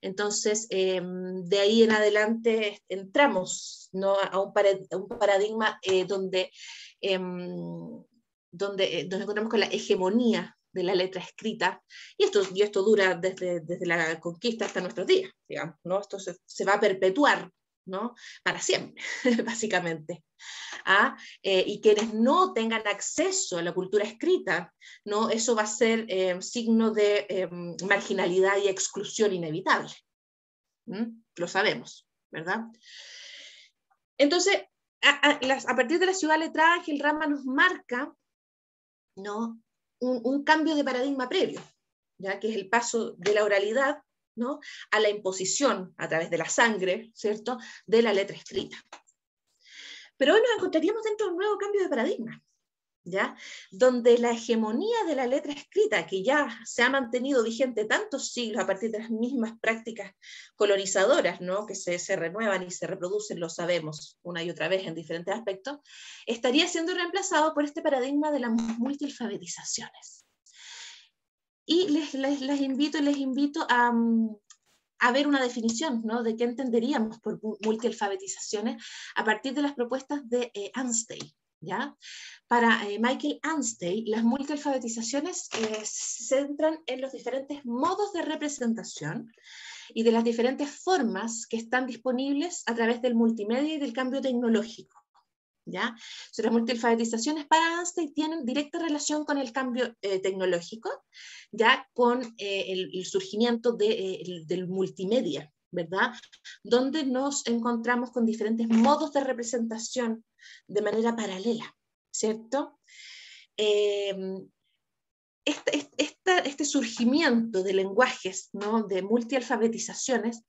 Entonces, de ahí en adelante entramos, ¿no?, a un paradigma donde encontramos con la hegemonía de la letra escrita, y esto dura desde la conquista hasta nuestros días, digamos, ¿no? Esto se va a perpetuar, ¿no?, para siempre, básicamente. Y quienes no tengan acceso a la cultura escrita, ¿no?, eso va a ser signo de marginalidad y exclusión inevitable. Lo sabemos, ¿verdad? Entonces, a partir de la ciudad letrada, Ángel Rama nos marca, ¿no?, un cambio de paradigma previo, ¿ya?, que es el paso de la oralidad, ¿no?, a la imposición a través de la sangre, ¿cierto?, de la letra escrita. Pero hoy nos encontraríamos dentro de un nuevo cambio de paradigma, ¿ya?, donde la hegemonía de la letra escrita, que ya se ha mantenido vigente tantos siglos a partir de las mismas prácticas colonizadoras, ¿no?, que se renuevan y se reproducen, lo sabemos, una y otra vez en diferentes aspectos, estaría siendo reemplazado por este paradigma de las multialfabetizaciones. Y les invito a ver una definición, ¿no?, de qué entenderíamos por multialfabetizaciones a partir de las propuestas de Anstey, ¿ya? Para Michael Anstey, las multialfabetizaciones se centran en los diferentes modos de representación y de las diferentes formas que están disponibles a través del multimedia y del cambio tecnológico, ¿ya? Las multialfabetizaciones para Anstey tienen directa relación con el cambio tecnológico, ya con el surgimiento del multimedia, ¿verdad? Donde nos encontramos con diferentes modos de representación de manera paralela, ¿cierto? Este surgimiento de lenguajes, ¿no?, de multialfabetizaciones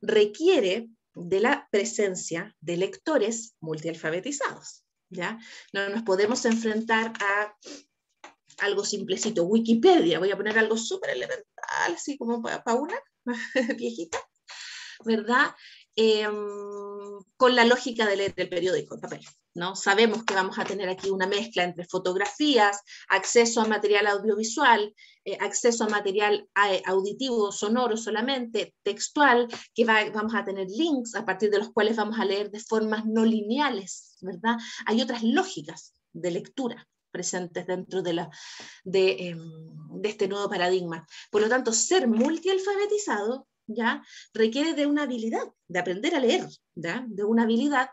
requiere de la presencia de lectores multialfabetizados, ¿ya? No nos podemos enfrentar a algo simplecito, Wikipedia, voy a poner algo súper elemental, así como para una viejita, ¿verdad? Con la lógica de leer el periódico en papel, ¿no? Sabemos que vamos a tener aquí una mezcla entre fotografías, acceso a material audiovisual, acceso a material auditivo, sonoro solamente, textual, que vamos a tener links a partir de los cuales vamos a leer de formas no lineales, ¿verdad? Hay otras lógicas de lectura presentes dentro de este nuevo paradigma. Por lo tanto, ser multialfabetizado, ¿ya?, requiere de una habilidad, de aprender a leer, ¿ya?, de una habilidad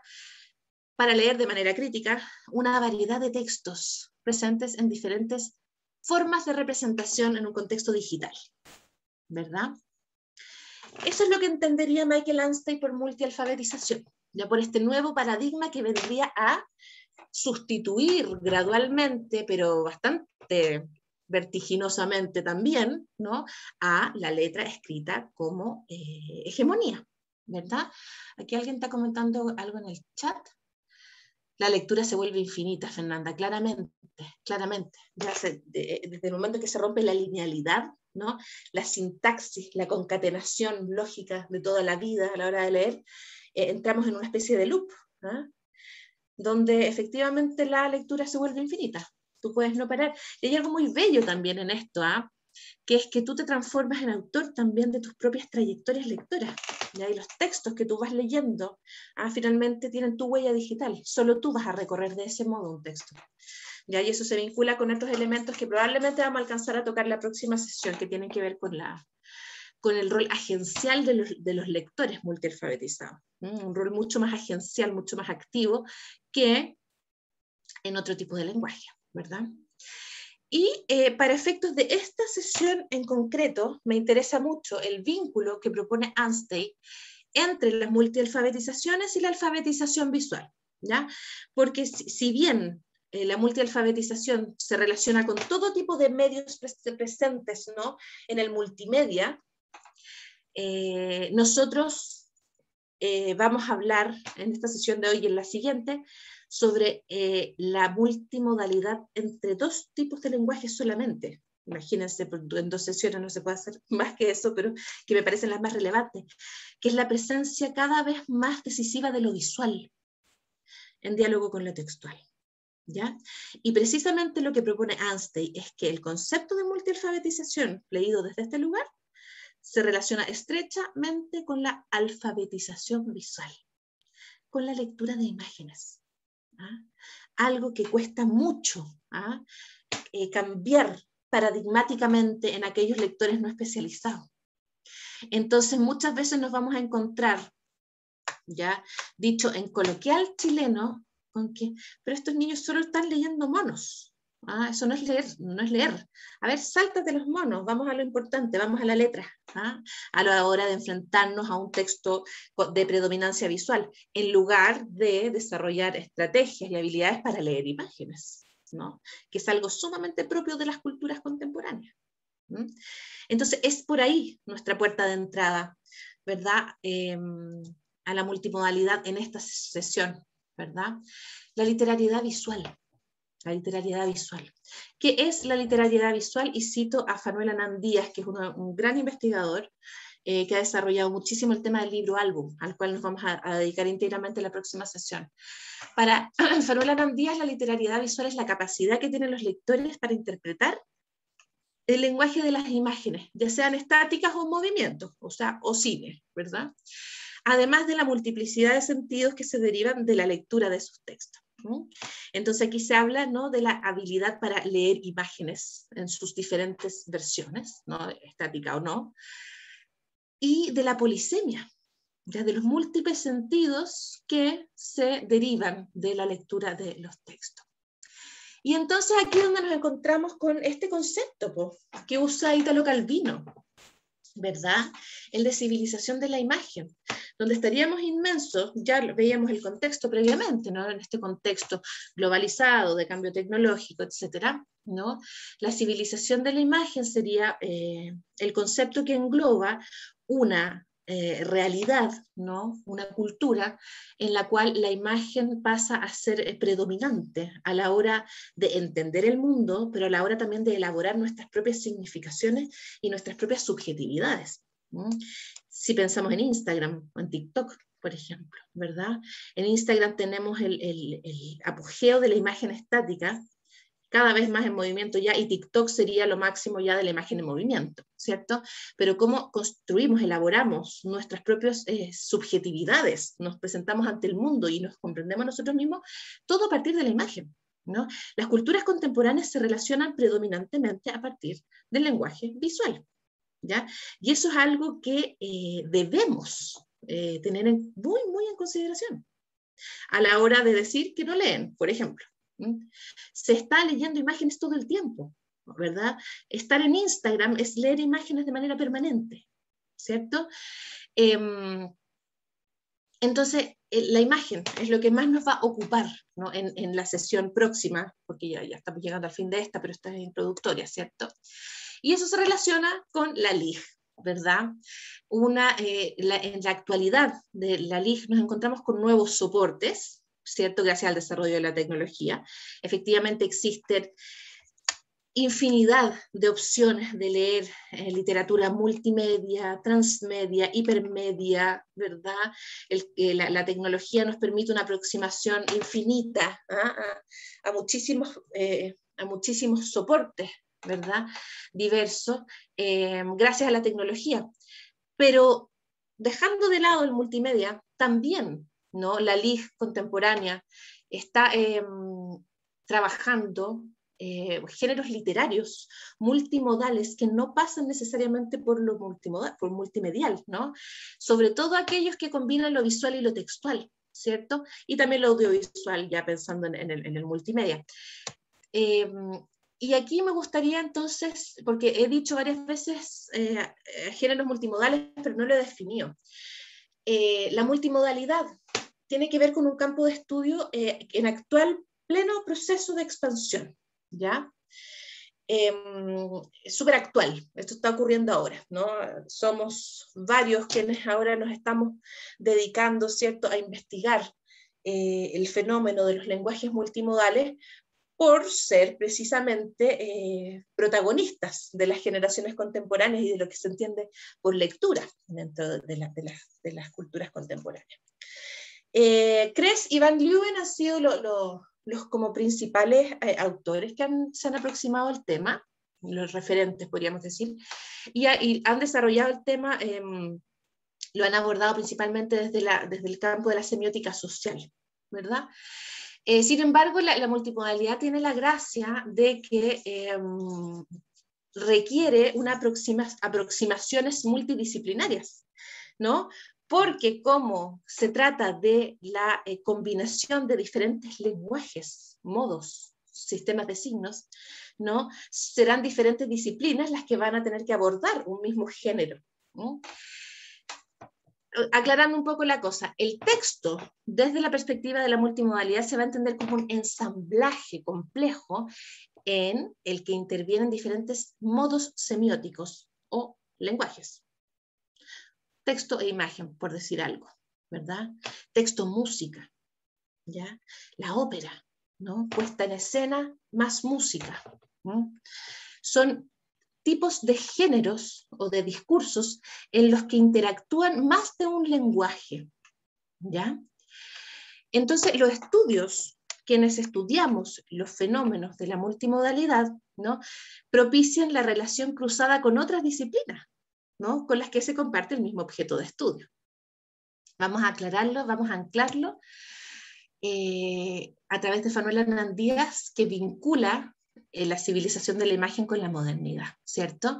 para leer de manera crítica una variedad de textos presentes en diferentes formas de representación en un contexto digital, ¿verdad? Eso es lo que entendería Michael Anstey por multialfabetización, ya por este nuevo paradigma que vendría a sustituir gradualmente, pero bastante vertiginosamente también, ¿no?, a la letra escrita como hegemonía, ¿verdad? Aquí alguien está comentando algo en el chat. La lectura se vuelve infinita, Fernanda, claramente, claramente. Desde el momento que se rompe la linealidad, ¿no? La sintaxis, la concatenación lógica de toda la vida a la hora de leer, entramos en una especie de loop, ¿no? Donde efectivamente la lectura se vuelve infinita. Tú puedes no parar. Y hay algo muy bello también en esto, que es que tú te transformas en autor también de tus propias trayectorias lectoras. Y los textos que tú vas leyendo, finalmente tienen tu huella digital. Solo tú vas a recorrer de ese modo un texto. Y eso se vincula con otros elementos que probablemente vamos a alcanzar a tocar la próxima sesión, que tienen que ver con el rol agencial de los lectores multialfabetizados. Un rol mucho más agencial, mucho más activo que en otro tipo de lenguaje, ¿verdad? Y para efectos de esta sesión en concreto, me interesa mucho el vínculo que propone Anstey entre las multialfabetizaciones y la alfabetización visual, ¿ya? Porque si bien la multialfabetización se relaciona con todo tipo de medios presentes, ¿no? En el multimedia, nosotros vamos a hablar en esta sesión de hoy y en la siguiente sobre la multimodalidad entre dos tipos de lenguajes solamente. Imagínense, en 2 sesiones no se puede hacer más que eso, pero que me parecen las más relevantes, que es la presencia cada vez más decisiva de lo visual en diálogo con lo textual, ¿ya? Y precisamente lo que propone Anstey es que el concepto de multialfabetización, leído desde este lugar, se relaciona estrechamente con la alfabetización visual, con la lectura de imágenes. Algo que cuesta mucho cambiar paradigmáticamente en aquellos lectores no especializados. Entonces muchas veces nos vamos a encontrar, ya dicho en coloquial chileno, con que, pero estos niños solo están leyendo monos. Eso no es leer, no es leer. A ver, sáltate los monos, vamos a lo importante, vamos a la letra, a la hora de enfrentarnos a un texto de predominancia visual, en lugar de desarrollar estrategias y habilidades para leer imágenes, ¿no? Que es algo sumamente propio de las culturas contemporáneas. Entonces, es por ahí nuestra puerta de entrada, ¿verdad? A la multimodalidad en esta sesión, ¿verdad? La literariedad visual. La literariedad visual. ¿Qué es la literariedad visual? Y cito a Fanuel Anand Díaz, que es un gran investigador que ha desarrollado muchísimo el tema del libro álbum, al cual nos vamos a dedicar íntegramente en la próxima sesión. Para Fanuel Anand Díaz, la literariedad visual es la capacidad que tienen los lectores para interpretar el lenguaje de las imágenes, ya sean estáticas o movimientos, o cine, ¿verdad? Además de la multiplicidad de sentidos que se derivan de la lectura de sus textos. Entonces aquí se habla, ¿no?, de la habilidad para leer imágenes en sus diferentes versiones, ¿no?, estática o no, y de la polisemia, ya de los múltiples sentidos que se derivan de la lectura de los textos. Y entonces aquí es donde nos encontramos con este concepto que usa Italo Calvino, ¿verdad? El de civilización de la imagen, donde estaríamos inmensos, ya veíamos el contexto previamente, ¿no? En este contexto globalizado, de cambio tecnológico, etcétera, ¿no? La civilización de la imagen sería el concepto que engloba una realidad, ¿no? Una cultura en la cual la imagen pasa a ser predominante a la hora de entender el mundo, pero a la hora también de elaborar nuestras propias significaciones y nuestras propias subjetividades. Si pensamos en Instagram o en TikTok, por ejemplo, ¿verdad? En Instagram tenemos el apogeo de la imagen estática, cada vez más en movimiento ya, y TikTok sería lo máximo ya de la imagen en movimiento, ¿cierto? Pero cómo construimos, elaboramos nuestras propias subjetividades, nos presentamos ante el mundo y nos comprendemos nosotros mismos, todo a partir de la imagen, ¿no? Las culturas contemporáneas se relacionan predominantemente a partir del lenguaje visual, ¿ya? Y eso es algo que debemos tener muy, muy en consideración a la hora de decir que no leen, por ejemplo. Se está leyendo imágenes todo el tiempo, ¿verdad? Estar en Instagram es leer imágenes de manera permanente, ¿cierto? Entonces, la imagen es lo que más nos va a ocupar, ¿no?, en la sesión próxima, porque ya estamos llegando al fin de esta, pero esta es introductoria, ¿cierto? Y eso se relaciona con la LIG, ¿verdad? En la actualidad de la LIG nos encontramos con nuevos soportes, ¿cierto? Gracias al desarrollo de la tecnología. Efectivamente existen infinidad de opciones de leer literatura multimedia, transmedia, hipermedia, ¿verdad? La tecnología nos permite una aproximación infinita a muchísimos soportes, ¿verdad? Diversos, gracias a la tecnología. Pero dejando de lado el multimedia, también, ¿no? La LIG contemporánea está trabajando géneros literarios multimodales que no pasan necesariamente por lo multimedial, ¿no? Sobre todo aquellos que combinan lo visual y lo textual, ¿cierto? Y también lo audiovisual, ya pensando en el multimedia. Y aquí me gustaría entonces, porque he dicho varias veces géneros multimodales, pero no lo he definido. La multimodalidad tiene que ver con un campo de estudio en actual pleno proceso de expansión, ¿ya? Súper actual, esto está ocurriendo ahora, ¿no? Somos varios quienes ahora nos estamos dedicando, ¿cierto?, a investigar el fenómeno de los lenguajes multimodales por ser precisamente protagonistas de las generaciones contemporáneas y de lo que se entiende por lectura dentro de las culturas contemporáneas. Kress y Van Leeuwen han sido los como principales autores que se han aproximado al tema, los referentes podríamos decir, y han desarrollado el tema, lo han abordado principalmente desde el campo de la semiótica social, ¿verdad? Sin embargo, la multimodalidad tiene la gracia de que requiere aproximaciones multidisciplinarias, ¿no? Porque como se trata de la combinación de diferentes lenguajes, modos, sistemas de signos, ¿no? Serán diferentes disciplinas las que van a tener que abordar un mismo género, ¿no? Aclarando un poco la cosa, el texto, desde la perspectiva de la multimodalidad, se va a entender como un ensamblaje complejo en el que intervienen diferentes modos semióticos o lenguajes. Texto e imagen, por decir algo, ¿verdad? Texto, música, ¿ya? La ópera, ¿no? Puesta en escena más música, ¿no? Son tipos de géneros o de discursos en los que interactúan más de un lenguaje, ¿ya? Entonces, los estudios, quienes estudiamos los fenómenos de la multimodalidad, ¿no?, propician la relación cruzada con otras disciplinas, ¿no?, con las que se comparte el mismo objeto de estudio. Vamos a aclararlo, vamos a anclarlo a través de Fanuel Hernán Díaz, que vincula la civilización de la imagen con la modernidad, ¿cierto?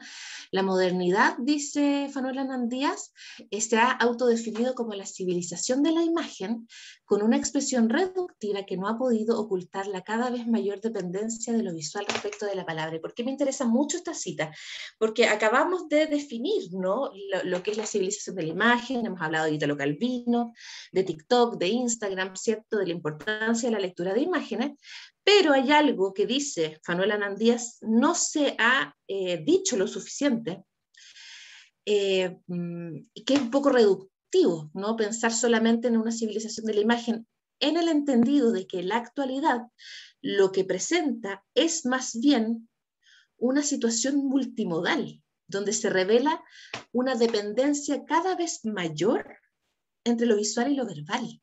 La modernidad, dice Fanuel Hernán Díaz, se ha autodefinido como la civilización de la imagen con una expresión reductiva que no ha podido ocultar la cada vez mayor dependencia de lo visual respecto de la palabra. ¿Y por qué me interesa mucho esta cita? Porque acabamos de definir, ¿no?, lo que es la civilización de la imagen, hemos hablado de Italo Calvino, de TikTok, de Instagram, ¿cierto?, de la importancia de la lectura de imágenes, pero hay algo que dice Fanuel Hernán Díaz, no se ha dicho lo suficiente, que es un poco reductivo, ¿no?, pensar solamente en una civilización de la imagen, en el entendido de que en la actualidad lo que presenta es más bien una situación multimodal, donde se revela una dependencia cada vez mayor entre lo visual y lo verbal.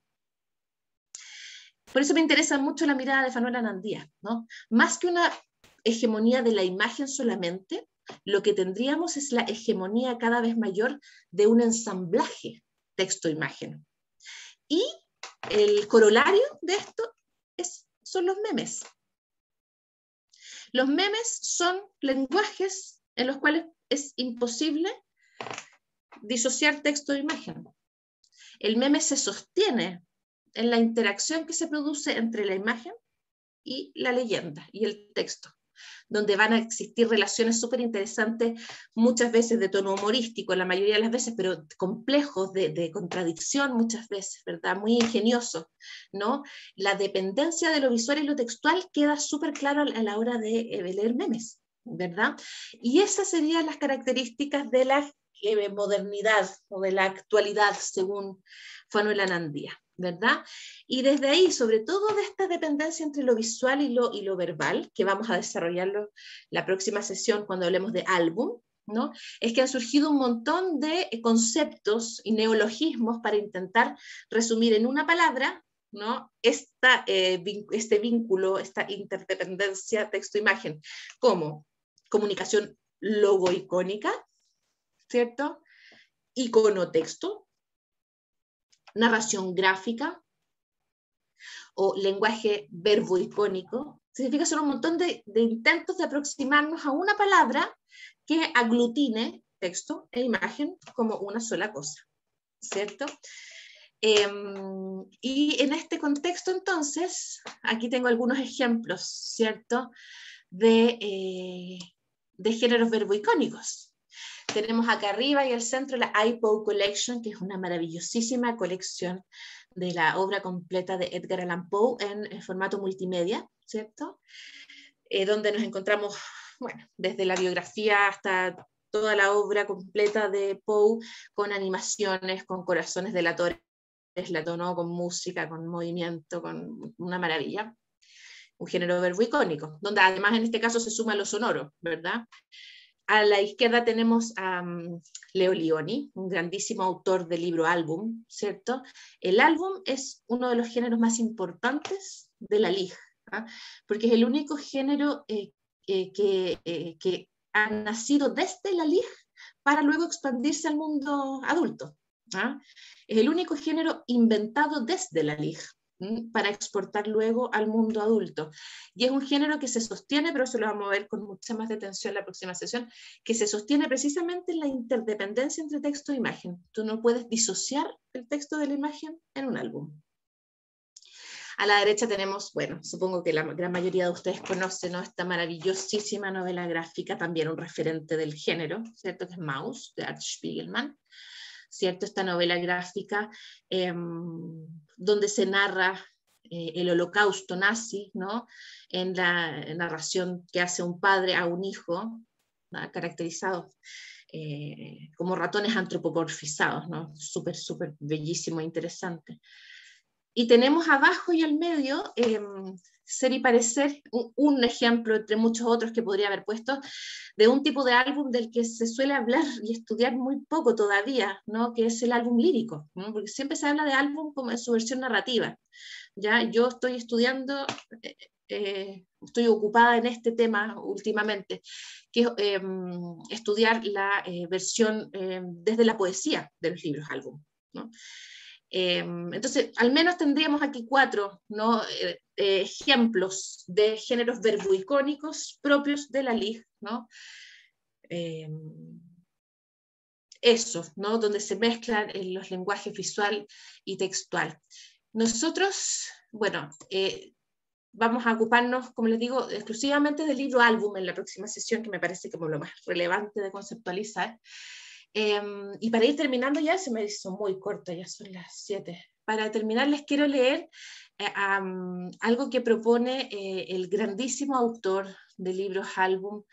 Por eso me interesa mucho la mirada de Fanuel Hernán Díaz, ¿no? Más que una hegemonía de la imagen solamente, lo que tendríamos es la hegemonía cada vez mayor de un ensamblaje texto-imagen. Y el corolario de esto son los memes. Los memes son lenguajes en los cuales es imposible disociar texto e imagen. El meme se sostiene en la interacción que se produce entre la imagen y la leyenda y el texto, donde van a existir relaciones súper interesantes, muchas veces de tono humorístico, la mayoría de las veces, pero complejos, de contradicción muchas veces, ¿verdad? Muy ingenioso, ¿no? La dependencia de lo visual y lo textual queda súper claro a la hora de leer memes, ¿verdad? Y esas serían las características de la modernidad o de la actualidad, según Fanuel Hernán Díaz. ¿verdad? Y desde ahí, sobre todo de esta dependencia entre lo visual y lo verbal, que vamos a desarrollarlo la próxima sesión cuando hablemos de álbum, ¿no? Es que han surgido un montón de conceptos y neologismos para intentar resumir en una palabra, ¿no? Este vínculo, esta interdependencia texto-imagen, como comunicación logoicónica, ¿cierto? Iconotexto, narración gráfica o lenguaje verboicónico. Significa son un montón de intentos de aproximarnos a una palabra que aglutine texto e imagen como una sola cosa, ¿cierto? Y en este contexto, entonces, aquí tengo algunos ejemplos, ¿cierto? De géneros verboicónicos. Tenemos acá arriba y al centro la iPoe Collection, que es una maravillosísima colección de la obra completa de Edgar Allan Poe en formato multimedia, ¿cierto? Donde nos encontramos, bueno, desde la biografía hasta toda la obra completa de Poe, con animaciones, con corazones delatores, ¿no? Con música, con movimiento, con una maravilla. Un género verboicónico, donde además en este caso se suma lo sonoro, ¿verdad? A la izquierda tenemos a Leo Lionni, un grandísimo autor del libro álbum, ¿cierto? El álbum es uno de los géneros más importantes de la LIG, ¿eh? Porque es el único género que ha nacido desde la LIG para luego expandirse al mundo adulto, ¿eh? Es el único género inventado desde la LIG para exportar luego al mundo adulto. Y es un género que se sostiene, pero eso lo vamos a ver con mucha más detención en la próxima sesión, que se sostiene precisamente en la interdependencia entre texto e imagen. Tú no puedes disociar el texto de la imagen en un álbum. A la derecha tenemos, bueno, supongo que la gran mayoría de ustedes conocen, ¿no? Esta maravillosísima novela gráfica, también un referente del género, ¿cierto? Que es Maus, de Art Spiegelman. ¿Cierto? Esta novela gráfica donde se narra el holocausto nazi, ¿no? En la narración que hace un padre a un hijo, ¿no? Caracterizados como ratones antropomorfizados, ¿no? Súper, súper bellísimo e interesante. Y tenemos abajo y al medio Ser y Parecer, un ejemplo entre muchos otros que podría haber puesto, de un tipo de álbum del que se suele hablar y estudiar muy poco todavía, ¿no? Que es el álbum lírico, ¿no? Porque siempre se habla de álbum como en su versión narrativa. ¿Ya? Yo estoy estudiando, estoy ocupada en este tema últimamente, que es estudiar la versión desde la poesía de los libros álbum, ¿no? Entonces, al menos tendríamos aquí 4, ¿no? Ejemplos de géneros verboicónicos propios de la LIG, ¿no? Eso, ¿no? Donde se mezclan los lenguajes visual y textual. Nosotros, bueno, vamos a ocuparnos, como les digo, exclusivamente del libro álbum en la próxima sesión, que me parece como lo más relevante de conceptualizar. Y para ir terminando ya, se me hizo muy corto, ya son las 7. Para terminar les quiero leer algo que propone el grandísimo autor de libros álbum.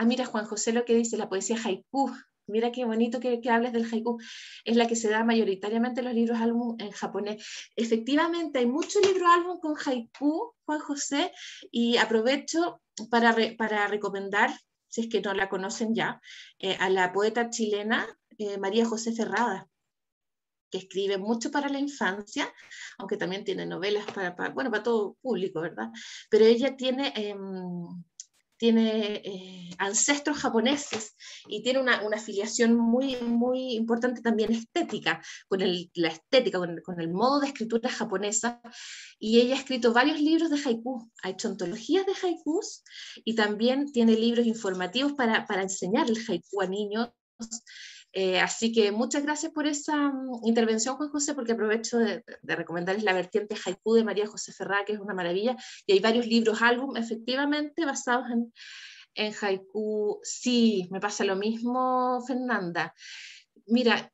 Mira Juan José lo que dice, la poesía haiku. Mira qué bonito que hables del haiku. Es la que se da mayoritariamente en los libros álbum en japonés. Efectivamente, hay muchos libros álbum con haiku, Juan José, y aprovecho para recomendar, si es que no la conocen ya, a la poeta chilena María José Ferrada, que escribe mucho para la infancia, aunque también tiene novelas para todo público, ¿verdad? Pero ella tiene ancestros japoneses y tiene una afiliación muy, muy importante también estética, la estética, con el modo de escritura japonesa, y ella ha escrito varios libros de haiku, ha hecho antologías de haikus y también tiene libros informativos para enseñar el haiku a niños. Así que muchas gracias por esa intervención, Juan José, porque aprovecho de recomendarles la vertiente haiku de María José Ferrada, que es una maravilla, y hay varios libros álbum, efectivamente, basados en haiku. Sí, me pasa lo mismo, Fernanda. Mira,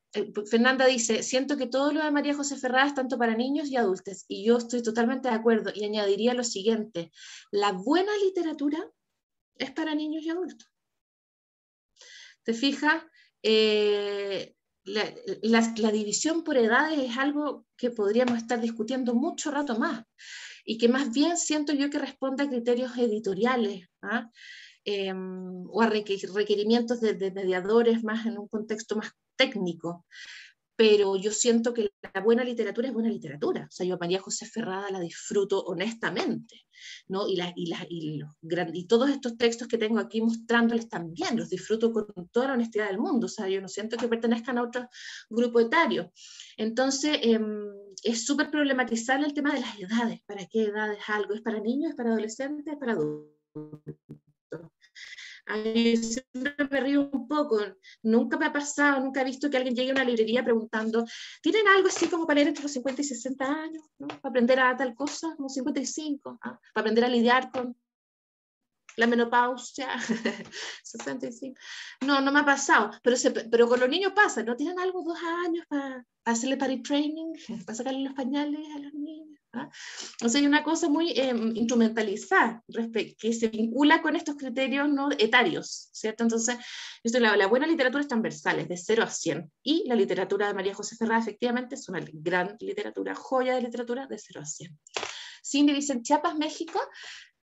Fernanda dice, siento que todo lo de María José Ferrada es tanto para niños y adultos, y yo estoy totalmente de acuerdo, y añadiría lo siguiente, la buena literatura es para niños y adultos. ¿Te fijas? la división por edades es algo que podríamos estar discutiendo mucho rato más, y que más bien siento yo que responde a criterios editoriales, ¿ah? O a requerimientos de mediadores más en un contexto más técnico. Pero yo siento que la buena literatura es buena literatura. O sea, yo a María José Ferrada la disfruto honestamente, ¿no? Y todos estos textos que tengo aquí mostrándoles también, los disfruto con toda la honestidad del mundo. O sea, yo no siento que pertenezcan a otro grupo etario. Entonces, es súper problematizable el tema de las edades. ¿Para qué edades algo? ¿Es para niños? ¿Es para adolescentes? ¿Es para adultos? Ay, siempre me río un poco, nunca me ha pasado, nunca he visto que alguien llegue a una librería preguntando, ¿tienen algo así como para leer entre los 50 y 60 años? ¿No? Para aprender a tal cosa, como 55, ¿ah? Para aprender a lidiar con la menopausia, 65. No, no me ha pasado, pero con los niños pasa, ¿no? ¿Tienen algo 2 años para hacerle party training, para sacarle los pañales a los niños? ¿Ah? O sea, hay una cosa muy instrumentalizada que se vincula con estos criterios no etarios, ¿cierto? Entonces, la buena literatura es transversal, es de 0 a 100, y la literatura de María José Ferrada efectivamente es una gran literatura, joya de literatura de 0 a 100. Cindy dice, en Chiapas, México,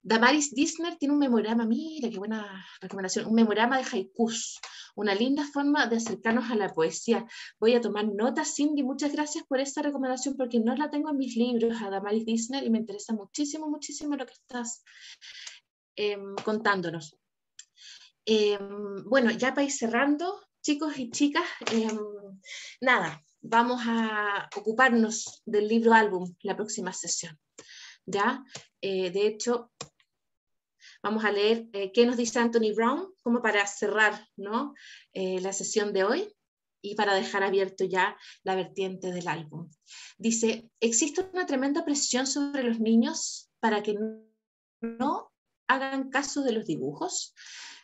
Damaris Disner tiene un memorama, mira qué buena recomendación, un memorama de haikus, una linda forma de acercarnos a la poesía. Voy a tomar nota, Cindy, muchas gracias por esta recomendación, porque no la tengo en mis libros, a Damaris Disner, y me interesa muchísimo, muchísimo lo que estás contándonos. Bueno, ya para ir cerrando, chicos y chicas, nada, vamos a ocuparnos del libro álbum la próxima sesión. ¿Ya? De hecho, vamos a leer qué nos dice Anthony Brown, como para cerrar, ¿no? La sesión de hoy y para dejar abierto ya la vertiente del álbum. Dice, existe una tremenda presión sobre los niños para que no hagan caso de los dibujos,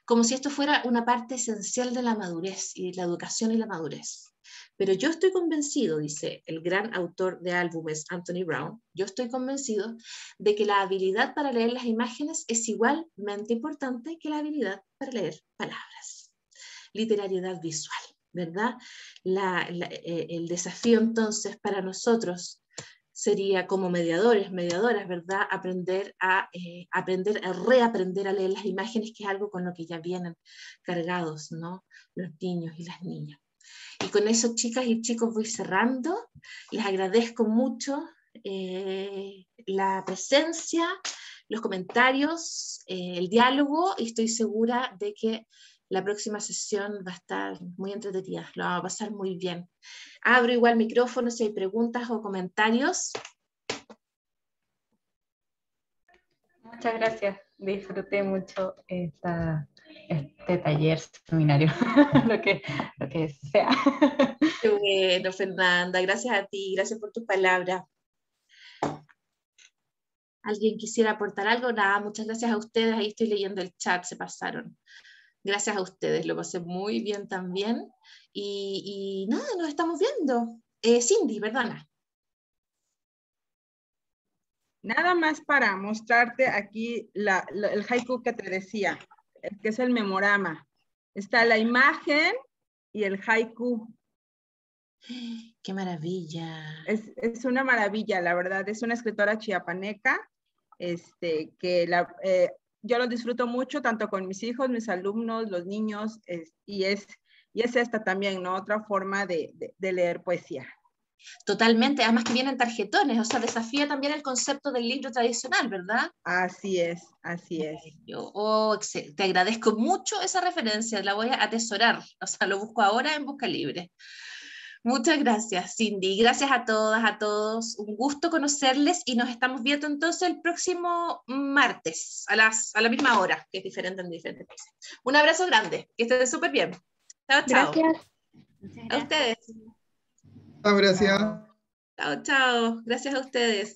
como si esto fuera una parte esencial de la madurez y la educación y la madurez. Pero yo estoy convencido, dice el gran autor de álbumes Anthony Brown, yo estoy convencido de que la habilidad para leer las imágenes es igualmente importante que la habilidad para leer palabras. Literariedad visual, ¿verdad? El desafío entonces para nosotros sería como mediadores, mediadoras, ¿verdad? Aprender a reaprender a leer las imágenes, que es algo con lo que ya vienen cargados, ¿no? Los niños y las niñas. Y con eso, chicas y chicos, voy cerrando. Les agradezco mucho la presencia, los comentarios, el diálogo, y estoy segura de que la próxima sesión va a estar muy entretenida, lo vamos a pasar muy bien. Abro igual micrófono si hay preguntas o comentarios. Muchas gracias, disfruté mucho este taller, seminario, lo que sea. Qué bueno, Fernanda, gracias a ti, gracias por tus palabras. ¿Alguien quisiera aportar algo? Nada, muchas gracias a ustedes, ahí estoy leyendo el chat, se pasaron. Gracias a ustedes, lo pasé muy bien también. Y nada, nos estamos viendo. Cindy, perdona. Nada más para mostrarte aquí el haiku que te decía, que es el memorama. Está la imagen y el haiku. ¡Qué maravilla! Es una maravilla, la verdad. Es una escritora chiapaneca, que yo lo disfruto mucho, tanto con mis hijos, mis alumnos, los niños, y es esta también, ¿no? Otra forma de leer poesía. Totalmente, además que vienen tarjetones, o sea, desafía también el concepto del libro tradicional, ¿verdad? Así es, así es. Te agradezco mucho esa referencia, la voy a atesorar, o sea, lo busco ahora en Busca Libre. Muchas gracias, Cindy, gracias a todas, a todos, un gusto conocerles, y nos estamos viendo entonces el próximo martes, a la misma hora, que es diferente en diferentes países. Un abrazo grande, que estén súper bien. Chao, chao. Gracias. A ustedes. Gracias. Chao, chao. Gracias a ustedes.